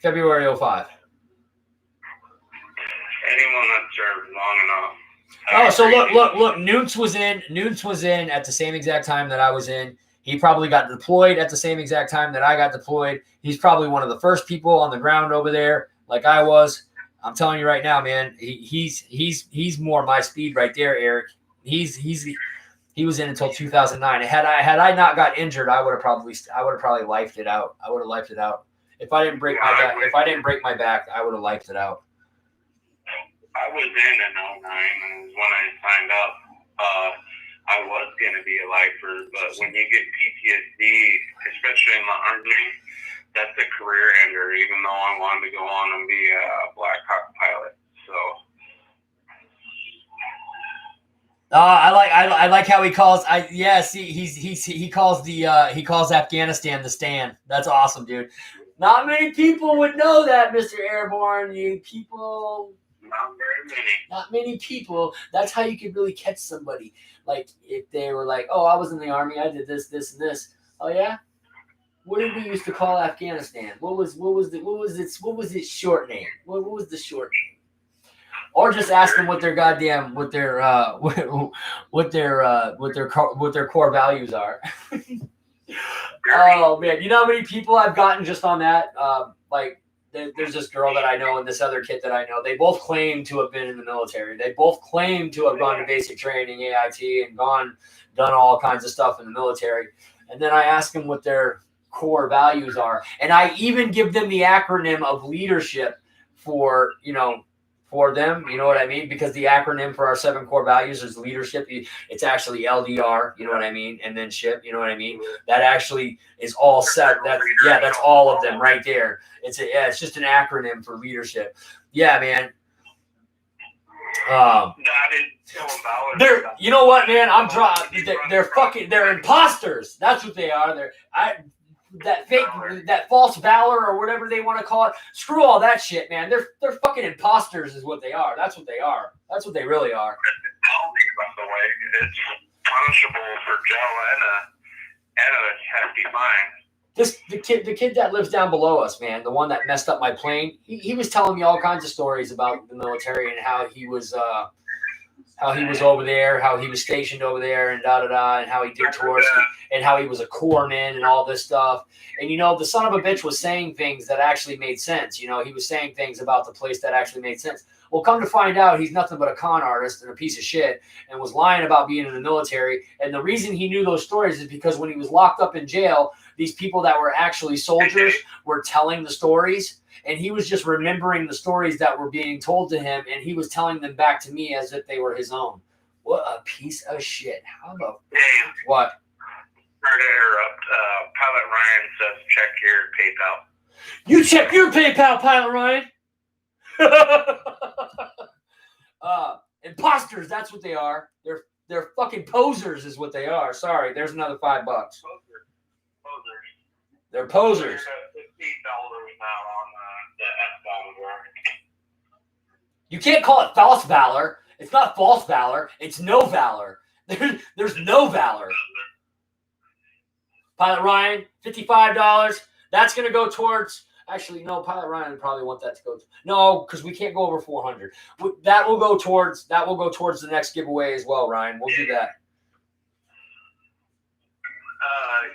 February 05. Anyone that served long enough. Oh, so look. Newts was in at the same exact time that I was in. He probably got deployed at the same exact time that I got deployed. He's probably one of the first people on the ground over there, like I was. I'm telling you right now, man. He's more my speed right there, Eric. He was in until 2009. Had I not got injured, I would have probably lifed it out. I would have lifed it out. If I didn't break my back, I would have lifed it out. I was in 09, and when I signed up, I was going to be a lifer, but when you get PTSD, especially in the Army, that's a career ender, even though I wanted to go on and be a Black Hawk pilot. So. I like how he calls. He calls Afghanistan the stand. That's awesome, dude. Not many people would know that, Mr. Airborne. Not many people. That's how you could really catch somebody. Like if they were like, "Oh, I was in the army. I did this, this, and this." Oh yeah. What did we used to call Afghanistan? What was its short name? What was the short name? Or just ask them what their core values are. Oh man, you know how many people I've gotten just on that? There's this girl that I know and this other kid that I know. They both claim to have been in the military. They both claim to have gone to basic training, AIT, and done all kinds of stuff in the military. And then I ask them what their core values are, and I even give them the acronym of leadership for them, you know what I mean? Because the acronym for our 7 core values is leadership. It's actually LDR, you know what I mean? And then ship, you know what I mean? That actually is all set. That's all of them right there. It's just an acronym for leadership. Yeah, man. You know what, man? They're imposters. That's what they are. That false valor or whatever they want to call it. Screw all that shit, man. They're fucking imposters is what they are. That's what they are. That's what they really are. By the way, it's punishable for jail and a hefty fine. The kid that lives down below us, man, the one that messed up my plane, he was telling me all kinds of stories about the military and how he was over there, how he was stationed over there, and and how he did tours, and how he was a corpsman and all this stuff. And the son of a bitch was saying things that actually made sense. He was saying things about the place that actually made sense. Well, come to find out, he's nothing but a con artist and a piece of shit, and was lying about being in the military. And the reason he knew those stories is because when he was locked up in jail, these people that were actually soldiers were telling the stories. And he was just remembering the stories that were being told to him, and he was telling them back to me as if they were his own. What a piece of shit. How about what? Sorry to interrupt. Pilot Ryan says check your PayPal. You check your PayPal, Pilot Ryan. Imposters, that's what they are. They're fucking posers is what they are. Sorry, there's another $5. Posers. They're posers. $15 now on the S valor. You can't call it false valor. It's not false valor. It's no valor. There's no valor. Pilot Ryan, $55. That's going to go towards. Actually, no. Pilot Ryan would probably want that to go. No, because we can't go over 400. That will go towards the next giveaway as well, Ryan. We'll do that.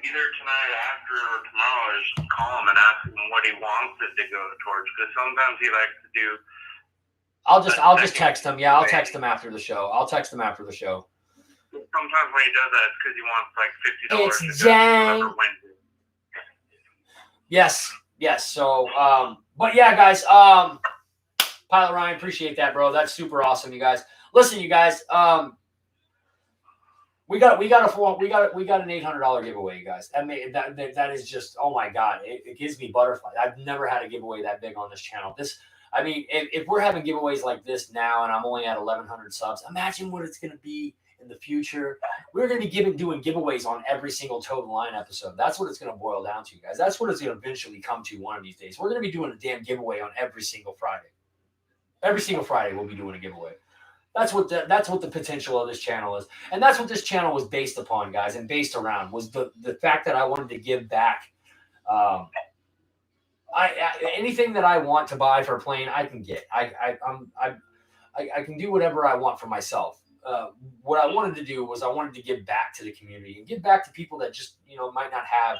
Either tonight after or tomorrow, just call him and ask him what he wants it to go towards. Because sometimes he likes to do. I'll just text him. Yeah, I'll text him after the show. Sometimes when he does that, it's because he wants like $50. It's Jang. Yes. So, but yeah, guys. Pilot Ryan, appreciate that, bro. That's super awesome, you guys. Listen, you guys. We got an $800 giveaway, you guys. That is just, oh my god, it gives me butterflies. I've never had a giveaway that big on this channel. If we're having giveaways like this now, and I'm only at 1,100 subs, imagine what it's going to be in the future. We're going to be doing giveaways on every single Total Line episode. That's what it's going to boil down to, you guys. That's what it's going to eventually come to one of these days. We're going to be doing a damn giveaway on every single Friday. Every single Friday, we'll be doing a giveaway. That's what the potential of this channel is. And that's what this channel was based upon, guys, and based around was the fact that I wanted to give back. Anything that I want to buy for a plane, I can get. I can do whatever I want for myself. What I wanted to do was I wanted to give back to the community and give back to people that just, might not have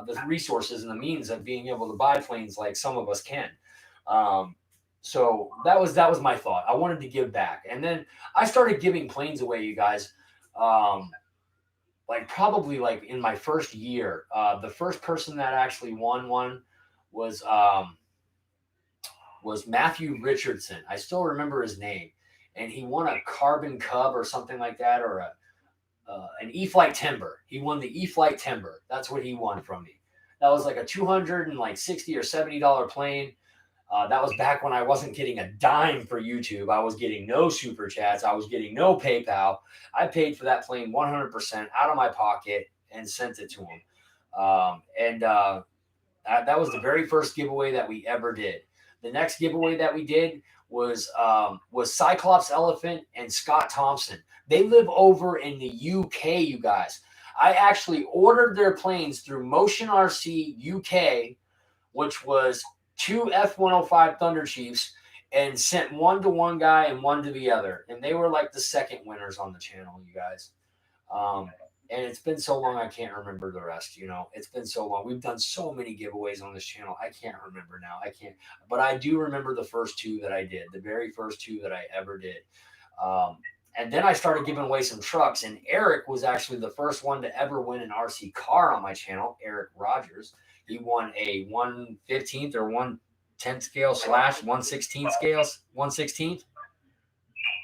the resources and the means of being able to buy planes like some of us can. So that was my thought. I wanted to give back. And then I started giving planes away, you guys. Probably in my first year. The first person that actually won one was Matthew Richardson. I still remember his name. And he won a Carbon Cub or something like that, or an E-Flight Timber. He won the E-Flight Timber. That's what he won from me. That was like a $260 or $70 plane. That was back when I wasn't getting a dime for YouTube. I was getting no super chats. I was getting no PayPal. I paid for that plane 100% out of my pocket and sent it to him. That was the very first giveaway that we ever did. The next giveaway that we did was Cyclops Elephant and Scott Thompson. They live over in the UK, you guys. I actually ordered their planes through Motion RC UK, which was 2 F-105 Thunder Chiefs, and sent one to one guy and one to the other. And they were like the second winners on the channel, you guys. And it's been so long, I can't remember the rest. It's been so long. We've done so many giveaways on this channel. I can't remember now. But I do remember the first two that I did, the very first two that I ever did. And then I started giving away some trucks. And Eric was actually the first one to ever win an RC car on my channel, Eric Rogers. He won a 1/15th or 1/10 scale / 1/16 scales, 1/16th.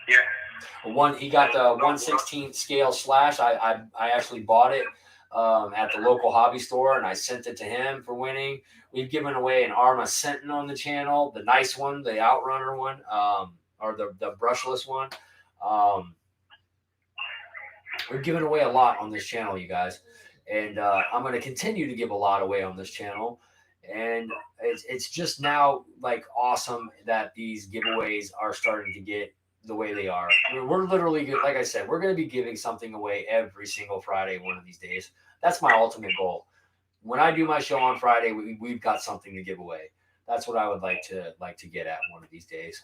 Yeah. He got the 1/16 scale / I actually bought it at the local hobby store, and I sent it to him for winning. We've given away an Arma Sentin on the channel, the nice one, the Outrunner one, or the brushless one. We've given away a lot on this channel, you guys, and I'm going to continue to give a lot away on this channel. And it's just now like awesome that these giveaways are starting to get the way they are. We're literally, like I said, we're going to be giving something away every single Friday one of these days. That's my ultimate goal. When I do my show on Friday, we've got something to give away. That's what I would like to get at one of these days.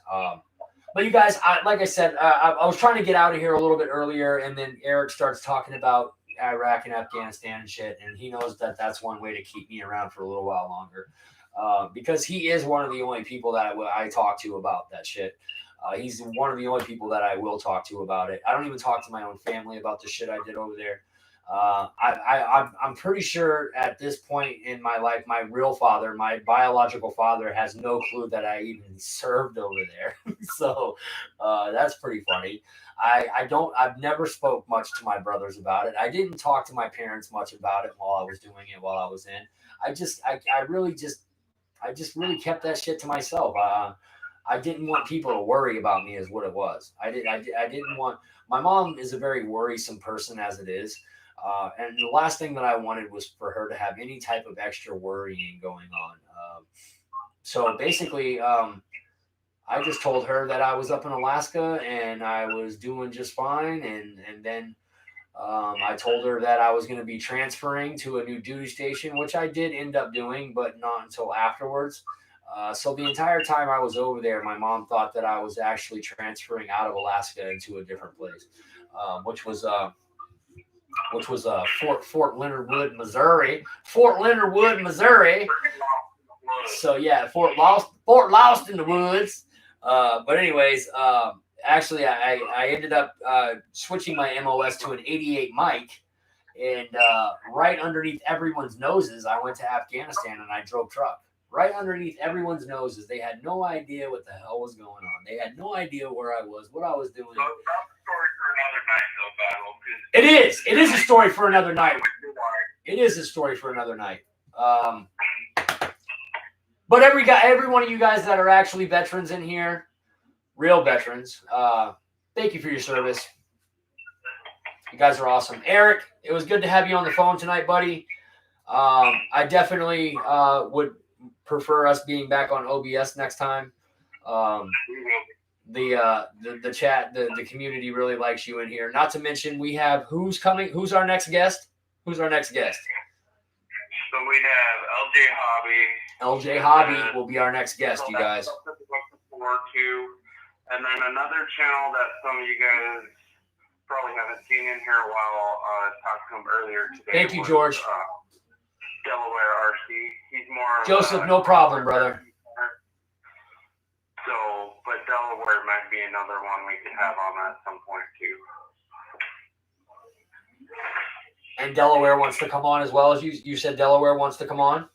But you guys, like I said, I was trying to get out of here a little bit earlier, and then Eric starts talking about Iraq and Afghanistan and shit, and he knows that that's one way to keep me around for a little while longer, because he is one of the only people that I talk to about that shit. He's one of the only people that I will talk to about it. I don't even talk to my own family about the shit I did over there. I'm pretty sure at this point in my life, my real father, my biological father, has no clue that I even served over there. So that's pretty funny. I've never spoke much to my brothers about it. I didn't talk to my parents much about it while I was doing it, while I was in. I just really kept that shit to myself. I didn't want people to worry about me, is what it was. I didn't want. My mom is a very worrisome person as it is. And the last thing that I wanted was for her to have any type of extra worrying going on. So basically, I just told her that I was up in Alaska and I was doing just fine. And then I told her that I was going to be transferring to a new duty station, which I did end up doing, but not until afterwards. So the entire time I was over there, my mom thought that I was actually transferring out of Alaska into a different place, which was Fort Leonard Wood, Missouri. Fort Leonard Wood, Missouri. So yeah, Fort Lost in the Woods. But anyways, actually, I ended up switching my MOS to an 88 mic, and right underneath everyone's noses, I went to Afghanistan and I drove truck. Right underneath everyone's noses, they had no idea what the hell was going on. They had no idea where I was, what I was doing. So that's a story for another night, though, Battle. It is. It is a story for another night. It is a story for another night. But every one of you guys that are actually veterans in here, real veterans, thank you for your service. You guys are awesome. Eric, it was good to have you on the phone tonight, buddy. I definitely would prefer us being back on OBS next time. The chat, the community really likes you in here. Not to mention, we have who's coming. Who's our next guest? Who's our next guest? So we have LJ LJ Hobby. Hobby will be our next guest, you guys. And then another channel that some of you guys probably haven't seen in here a while. I talked to him earlier today. Thank you, George. Delaware RC. He's more Joseph, no problem, brother. So, but Delaware might be another one we could have on at some point too. And Delaware wants to come on as well, as you said. Delaware wants to come on.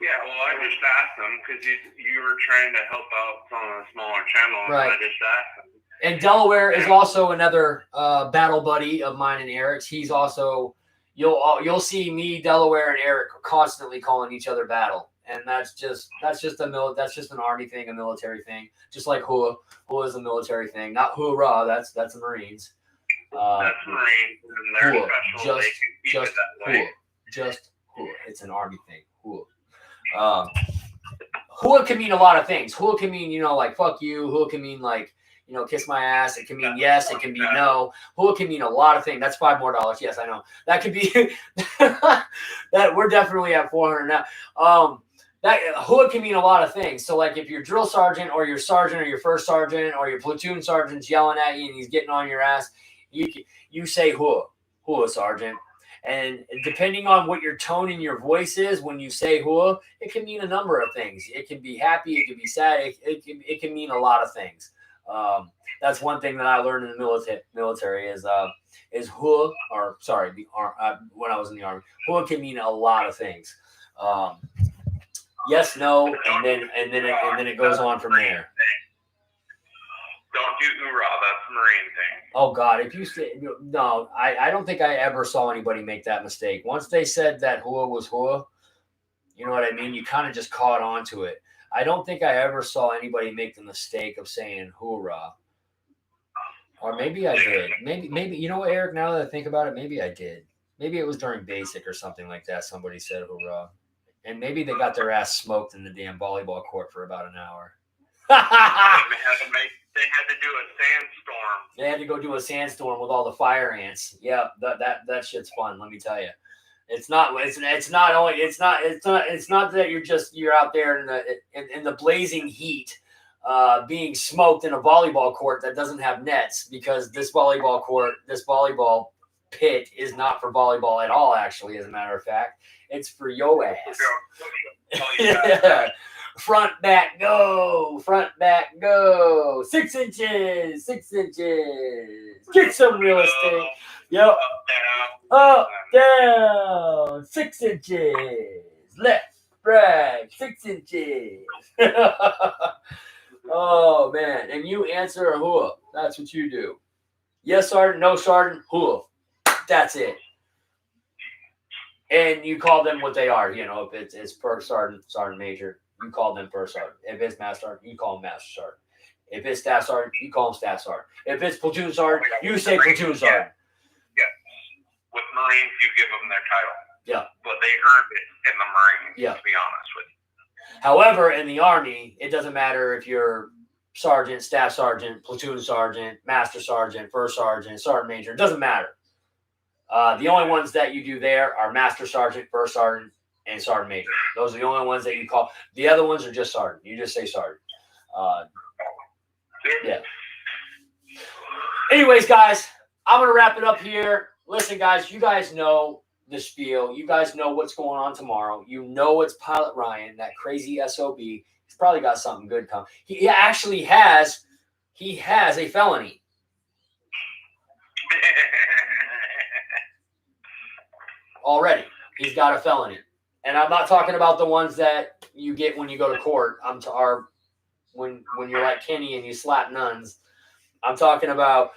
Yeah, well, I just asked him because you were trying to help out some of the smaller channels. Right. I just asked him. And Delaware is also another battle buddy of mine and Eric's. He's also. You'll see me, Delaware, and Eric constantly calling each other battle. and that's just an Army thing, a military thing, just like hua. Hua is a military thing, not hoorah. That's the Marines. That's Marines, and they're hua, special. They can keep it that way. Just hua. It's an Army thing. Hua. Hua can mean a lot of things. Hua can mean, like fuck you. Hua can mean like, kiss my ass. It can mean yes. It can mean no. Hua can mean a lot of things. That's $5 more. Yes, I know. That could be that we're definitely at 400 now. That hua can mean a lot of things. So like if your drill sergeant or your sergeant or your first sergeant or your platoon sergeant's yelling at you and he's getting on your ass, you say hua sergeant. And depending on what your tone in your voice is when you say hua, it can mean a number of things. It can be happy. It can be sad. It can mean a lot of things. That's one thing that I learned in the military is hua, or sorry, when I was in the Army, hua can mean a lot of things. Yes, no, and then it goes on from there. Don't do hoorah. That's a Marine thing. Oh God, if you say no, I don't think I ever saw anybody make that mistake. Once they said that hua was hua, you know what I mean? You kind of just caught on to it. I don't think I ever saw anybody make the mistake of saying hoorah. Or maybe I did. Maybe you know what, Eric, now that I think about it, maybe I did. Maybe it was during basic or something like that. Somebody said hoorah. And maybe they got their ass smoked in the damn volleyball court for about an hour. They had to do a sandstorm. They had to go do a sandstorm with all the fire ants. Yeah, that shit's fun, let me tell you. It's not that you're out there in the blazing heat being smoked in a volleyball court that doesn't have nets, because this volleyball pit is not for volleyball at all, actually, as a matter of fact. It's for yo ass. Yeah. Front, back, go. 6 inches. Get some real estate. Yep. Up, down. 6 inches. Left, right. 6 inches. Oh, man. And you answer a hua. That's what you do. Yes, sergeant. No, sergeant. Hua. That's it. And you call them what they are. If it's first sergeant, sergeant major, you call them first sergeant. If it's master sergeant, you call them master sergeant. If it's staff sergeant, you call them staff sergeant. If it's platoon sergeant, you say platoon sergeant. Yeah. With Marines, you give them their title. Yeah. But they earned it in the Marines, yeah. To be honest with you. However, in the Army, it doesn't matter if you're sergeant, staff sergeant, platoon sergeant, master sergeant, first sergeant, sergeant major. It doesn't matter. The only ones that you do there are master sergeant, first sergeant, and sergeant major. Those are the only ones that you call. The other ones are just sergeant. You just say sergeant. Yeah. Anyways, guys, I'm going to wrap it up here. Listen, guys, you guys know the spiel. You guys know what's going on tomorrow. You know it's Pilot Ryan, that crazy SOB. He's probably got something good coming. He actually has a felony. Already. He's got a felony. And I'm not talking about the ones that you get when you go to court. When you're like Kenny and you slap nuns. I'm talking about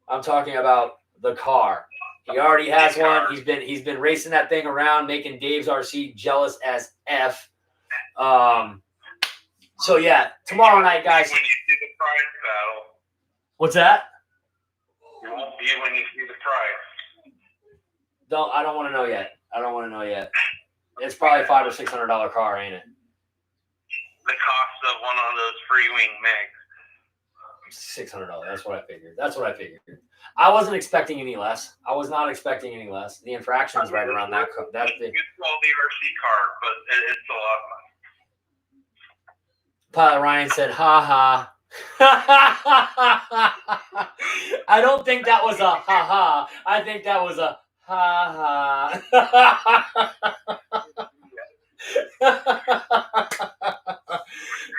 the car. He already has one. He's been racing that thing around, making Dave's RC jealous as F. So yeah, tomorrow night, guys. When you see the prize battle. What's that? You won't be when you see the prize. I don't want to know yet. It's probably $500 or $600 car, ain't it? The cost of one of those free wing MiGs. $600. That's what I figured. I wasn't expecting any less. I was not expecting any less. The infraction is right around that. It's called the RC car, but it's a lot of money. Pilot Ryan said, "Ha ha." I don't think that was a ha ha. I think that was a ha ha.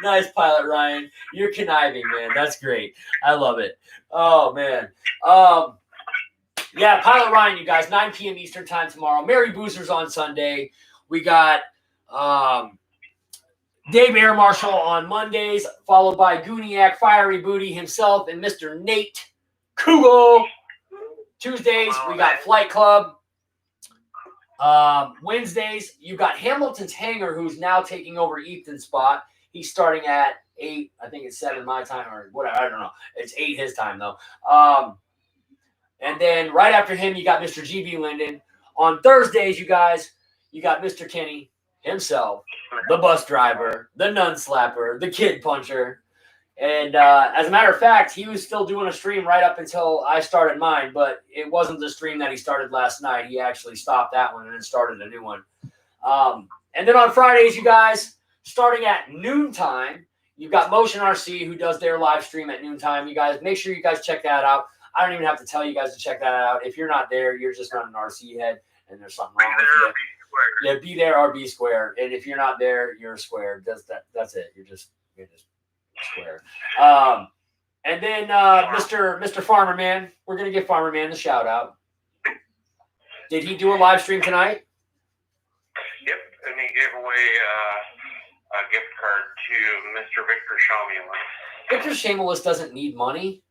Nice, Pilot Ryan. You're conniving, man. That's great. I love it. Oh, man. Yeah, Pilot Ryan, you guys, 9 p.m. Eastern time tomorrow. Mary Boozer's on Sunday. We got Dave Air Marshal on Mondays, followed by Gooniac, Fiery Booty himself, and Mr. Nate Kugel. Tuesdays, we got Flight Club. Wednesdays, you got Hamilton's Hanger, who's now taking over Ethan's spot. He's starting at 8. I think it's 7 my time or whatever. I don't know. It's 8 his time, though. And then right after him, you got Mr. GB Linden. On Thursdays, you guys, you got Mr. Kenny himself, the bus driver, the nun slapper, the kid puncher. And as a matter of fact, he was still doing a stream right up until I started mine, but it wasn't the stream that he started last night. He actually stopped that one and then started a new one. And then on Fridays, you guys, starting at noontime, you've got Motion RC who does their live stream at noontime. You guys, make sure you guys check that out. I don't even have to tell you guys to check that out. If you're not there, you're just not an RC head, and there's something wrong with you. Yeah, be there or be square. And if you're not there, you're square. That's it. You're just square. And then Mr. Farmer Man, we're gonna give Farmer Man the shout out. Did he do a live stream tonight? Yep, and he gave away a gift card to Mr. Victor Shamulus. Victor Shameless doesn't need money.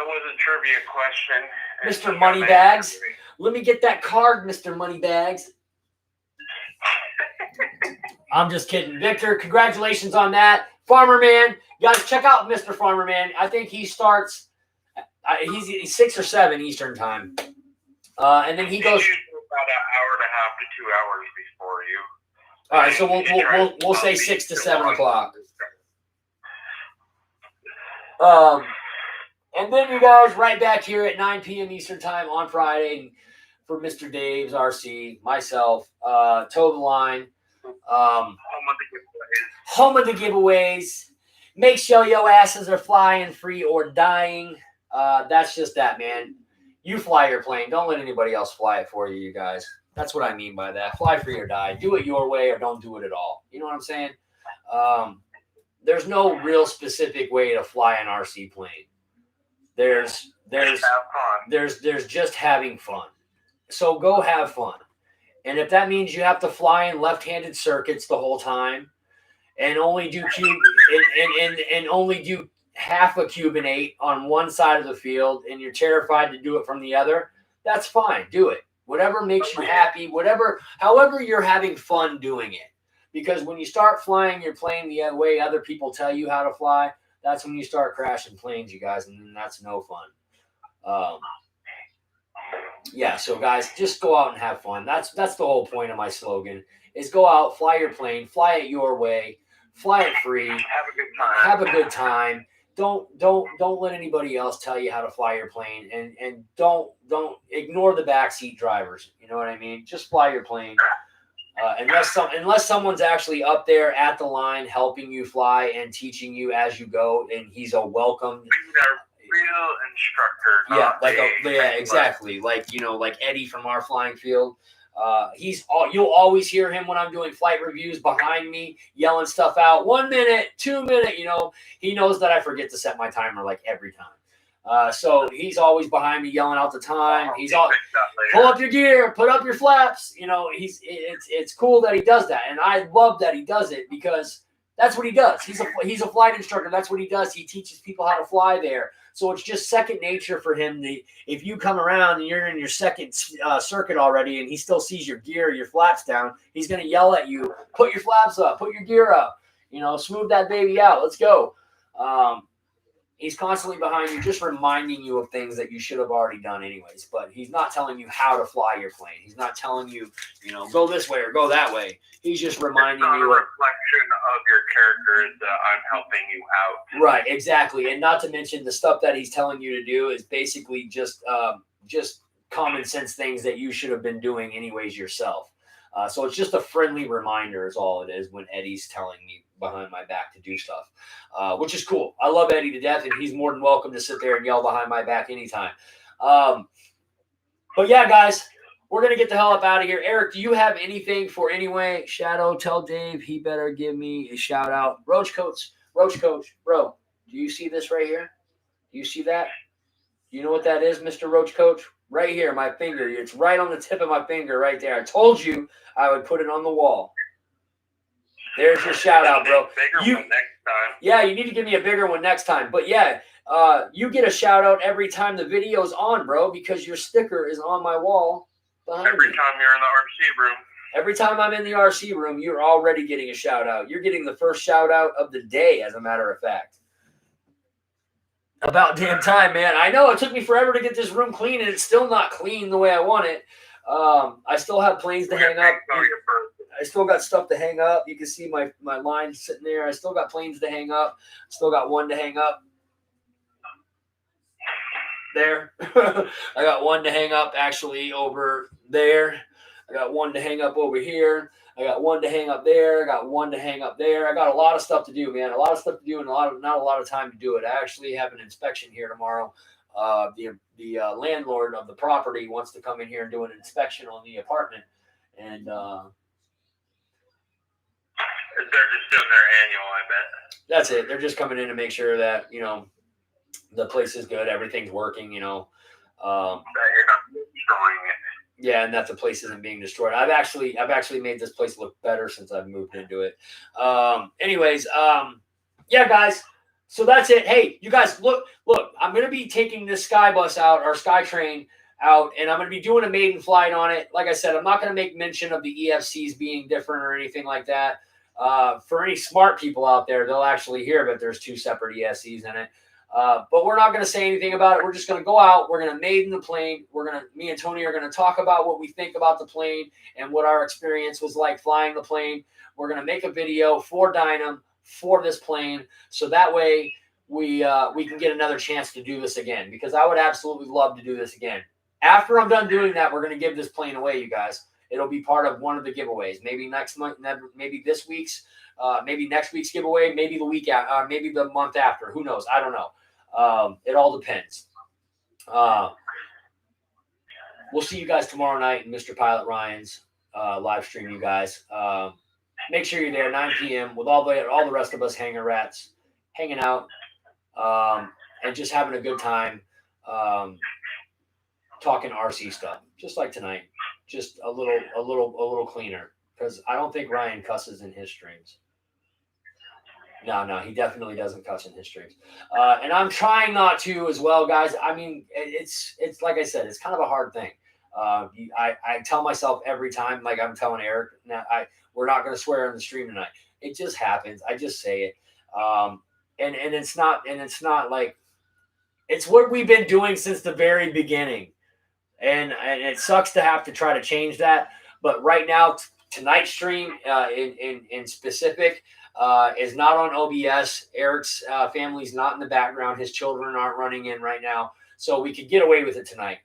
It was a trivia question. Mr. Moneybags. Let me get that card, Mr. Moneybags. I'm just kidding. Victor, congratulations on that. Farmer Man, you guys check out Mr. Farmer Man. I think he starts, he's 6 or 7 Eastern time. And then he goes about an hour and a half to 2 hours before you. All right, so we'll say 6 to 7 o'clock. And then you guys right back here at 9 p.m. Eastern time on Friday for Mr. Dave's RC, myself, Toe the Line, home of the giveaways. Make sure your asses are flying free or dying. That's just that, man. You fly your plane. Don't let anybody else fly it for you, you guys. That's what I mean by that. Fly free or die. Do it your way or don't do it at all. You know what I'm saying? There's no real specific way to fly an RC plane. There's just having fun. So go have fun. And if that means you have to fly in left-handed circuits the whole time and only do only do half a Cuban 8 on one side of the field and you're terrified to do it from the other, that's fine. Do it. Whatever makes you happy, however you're having fun doing it. Because when you start flying your plane the way other people tell you how to fly, that's when you start crashing planes, you guys, and that's no fun. Yeah, so guys, just go out and have fun. That's the whole point of my slogan, is go out, fly your plane, fly it your way, fly it free, have a good time. Don't let anybody else tell you how to fly your plane, and don't ignore the backseat drivers. You know what I mean? Just fly your plane. Unless someone's actually up there at the line helping you fly and teaching you as you go, and he's a welcome real instructor. Exactly. Like Eddie from our flying field. You'll always hear him when I'm doing flight reviews behind me yelling stuff out. 1 minute, 2 minute. He knows that I forget to set my timer like every time. So he's always behind me yelling out the time. He's all pull up your gear, put up your flaps. It's cool that he does that, and I love that he does it because that's what he does. He's a flight instructor. That's what he does. He teaches people how to fly there. So it's just second nature for him. If you come around and you're in your second circuit already, and he still sees your gear, your flaps down, he's gonna yell at you. Put your flaps up. Put your gear up. Smooth that baby out. Let's go. He's constantly behind you, just reminding you of things that you should have already done anyways. But he's not telling you how to fly your plane. He's not telling you, go this way or go that way. He's just reminding you. It's not a reflection of your character that I'm helping you out. Right, exactly. And not to mention the stuff that he's telling you to do is basically just common sense things that you should have been doing anyways yourself. So it's just a friendly reminder is all it is when Eddie's telling me behind my back to do stuff, which is cool. I love Eddie to death, and he's more than welcome to sit there and yell behind my back anytime. But yeah, guys, we're going to get the hell up out of here. Eric, do you have anything for anyway? Shadow, tell Dave he better give me a shout out. Roach Coach, bro, do you see this right here? Do you see that? You know what that is, Mr. Roach Coach? Right here, my finger. It's right on the tip of my finger right there. I told you I would put it on the wall. There's your shout out, bro. Bigger one next time. Yeah, you need to give me a bigger one next time. But yeah, you get a shout out every time the video's on, bro, because your sticker is on my wall behind Every me. time you're in the RC room. Every time I'm in the RC room, you're already getting a shout out. You're getting the first shout out of the day, as a matter of fact. About damn time, man. I know it took me forever to get this room clean, and it's still not clean the way I want it. I still have planes to hang up. I still got stuff to hang up. You can see my line sitting there. I still got planes to hang up. Still got one to hang up. There. I got one to hang up actually over there. I got one to hang up over here. I got one to hang up there. I got one to hang up there. I got a lot of stuff to do, man. A lot of stuff to do and not a lot of time to do it. I actually have an inspection here tomorrow. The landlord of the property wants to come in here and do an inspection on the apartment. And they're just doing their annual, I bet. That's it. They're just coming in to make sure that, the place is good. Everything's working, that you're not destroying it. Yeah, and that the place isn't being destroyed. I've actually made this place look better since I've moved into it. Yeah, guys. So that's it. Hey, you guys, look. I'm gonna be taking this Sky Bus out, or SkyTrain out, and I'm gonna be doing a maiden flight on it. Like I said, I'm not gonna make mention of the EFCs being different or anything like that. For any smart people out there, they'll actually hear that there's 2 separate EFCs in it. But we're not going to say anything about it. We're just going to go out. We're going to maiden the plane. Me and Tony are going to talk about what we think about the plane and what our experience was like flying the plane. We're going to make a video for Dynam for this plane, so that way we can get another chance to do this again, because I would absolutely love to do this again. After I'm done doing that, we're going to give this plane away, you guys. It'll be part of one of the giveaways. Maybe next month, maybe this week's, maybe next week's giveaway, maybe the week after, maybe the month after. Who knows? I don't know. It all depends. We'll see you guys tomorrow night in Mr. Pilot Ryan's live stream, you guys. Make sure you're there 9 p.m. with all the rest of us hanger rats hanging out and just having a good time talking RC stuff, just like tonight. Just a little cleaner, because I don't think Ryan cusses in his streams. No, he definitely doesn't cuss in his streams. And I'm trying not to as well, guys. I mean, it's like I said, it's kind of a hard thing. I tell myself every time, like I'm telling Eric, we're not going to swear on the stream tonight. It just happens. I just say it. And it's not like, it's what we've been doing since the very beginning. And it sucks to have to try to change that. But right now, tonight's stream in specific is not on OBS. Eric's family's not in the background. His children aren't running in right now. So we could get away with it tonight.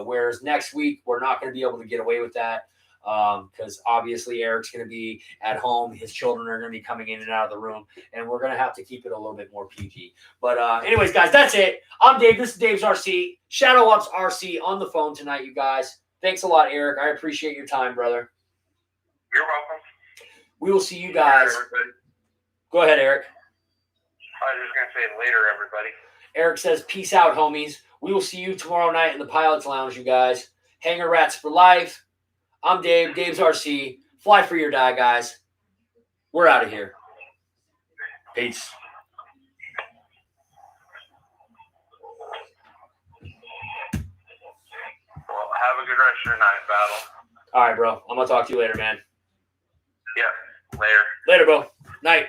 Whereas next week, we're not going to be able to get away with that because obviously Eric's going to be at home. His children are going to be coming in and out of the room. And we're going to have to keep it a little bit more PG. But anyways, guys, that's it. I'm Dave. This is Dave's RC. Shadow Ups RC on the phone tonight, you guys. Thanks a lot, Eric. I appreciate your time, brother. You're welcome. We will see you guys. Go ahead, Eric. I was just going to say later, everybody. Eric says, peace out, homies. We will see you tomorrow night in the Pilot's Lounge, you guys. Hanger Rats for life. I'm Dave. Dave's RC. Fly free or die, guys. We're out of here. Peace. Well, have a good rest of your night, Battle. All right, bro. I'm going to talk to you later, man. Yeah, later. Later, bro. Night.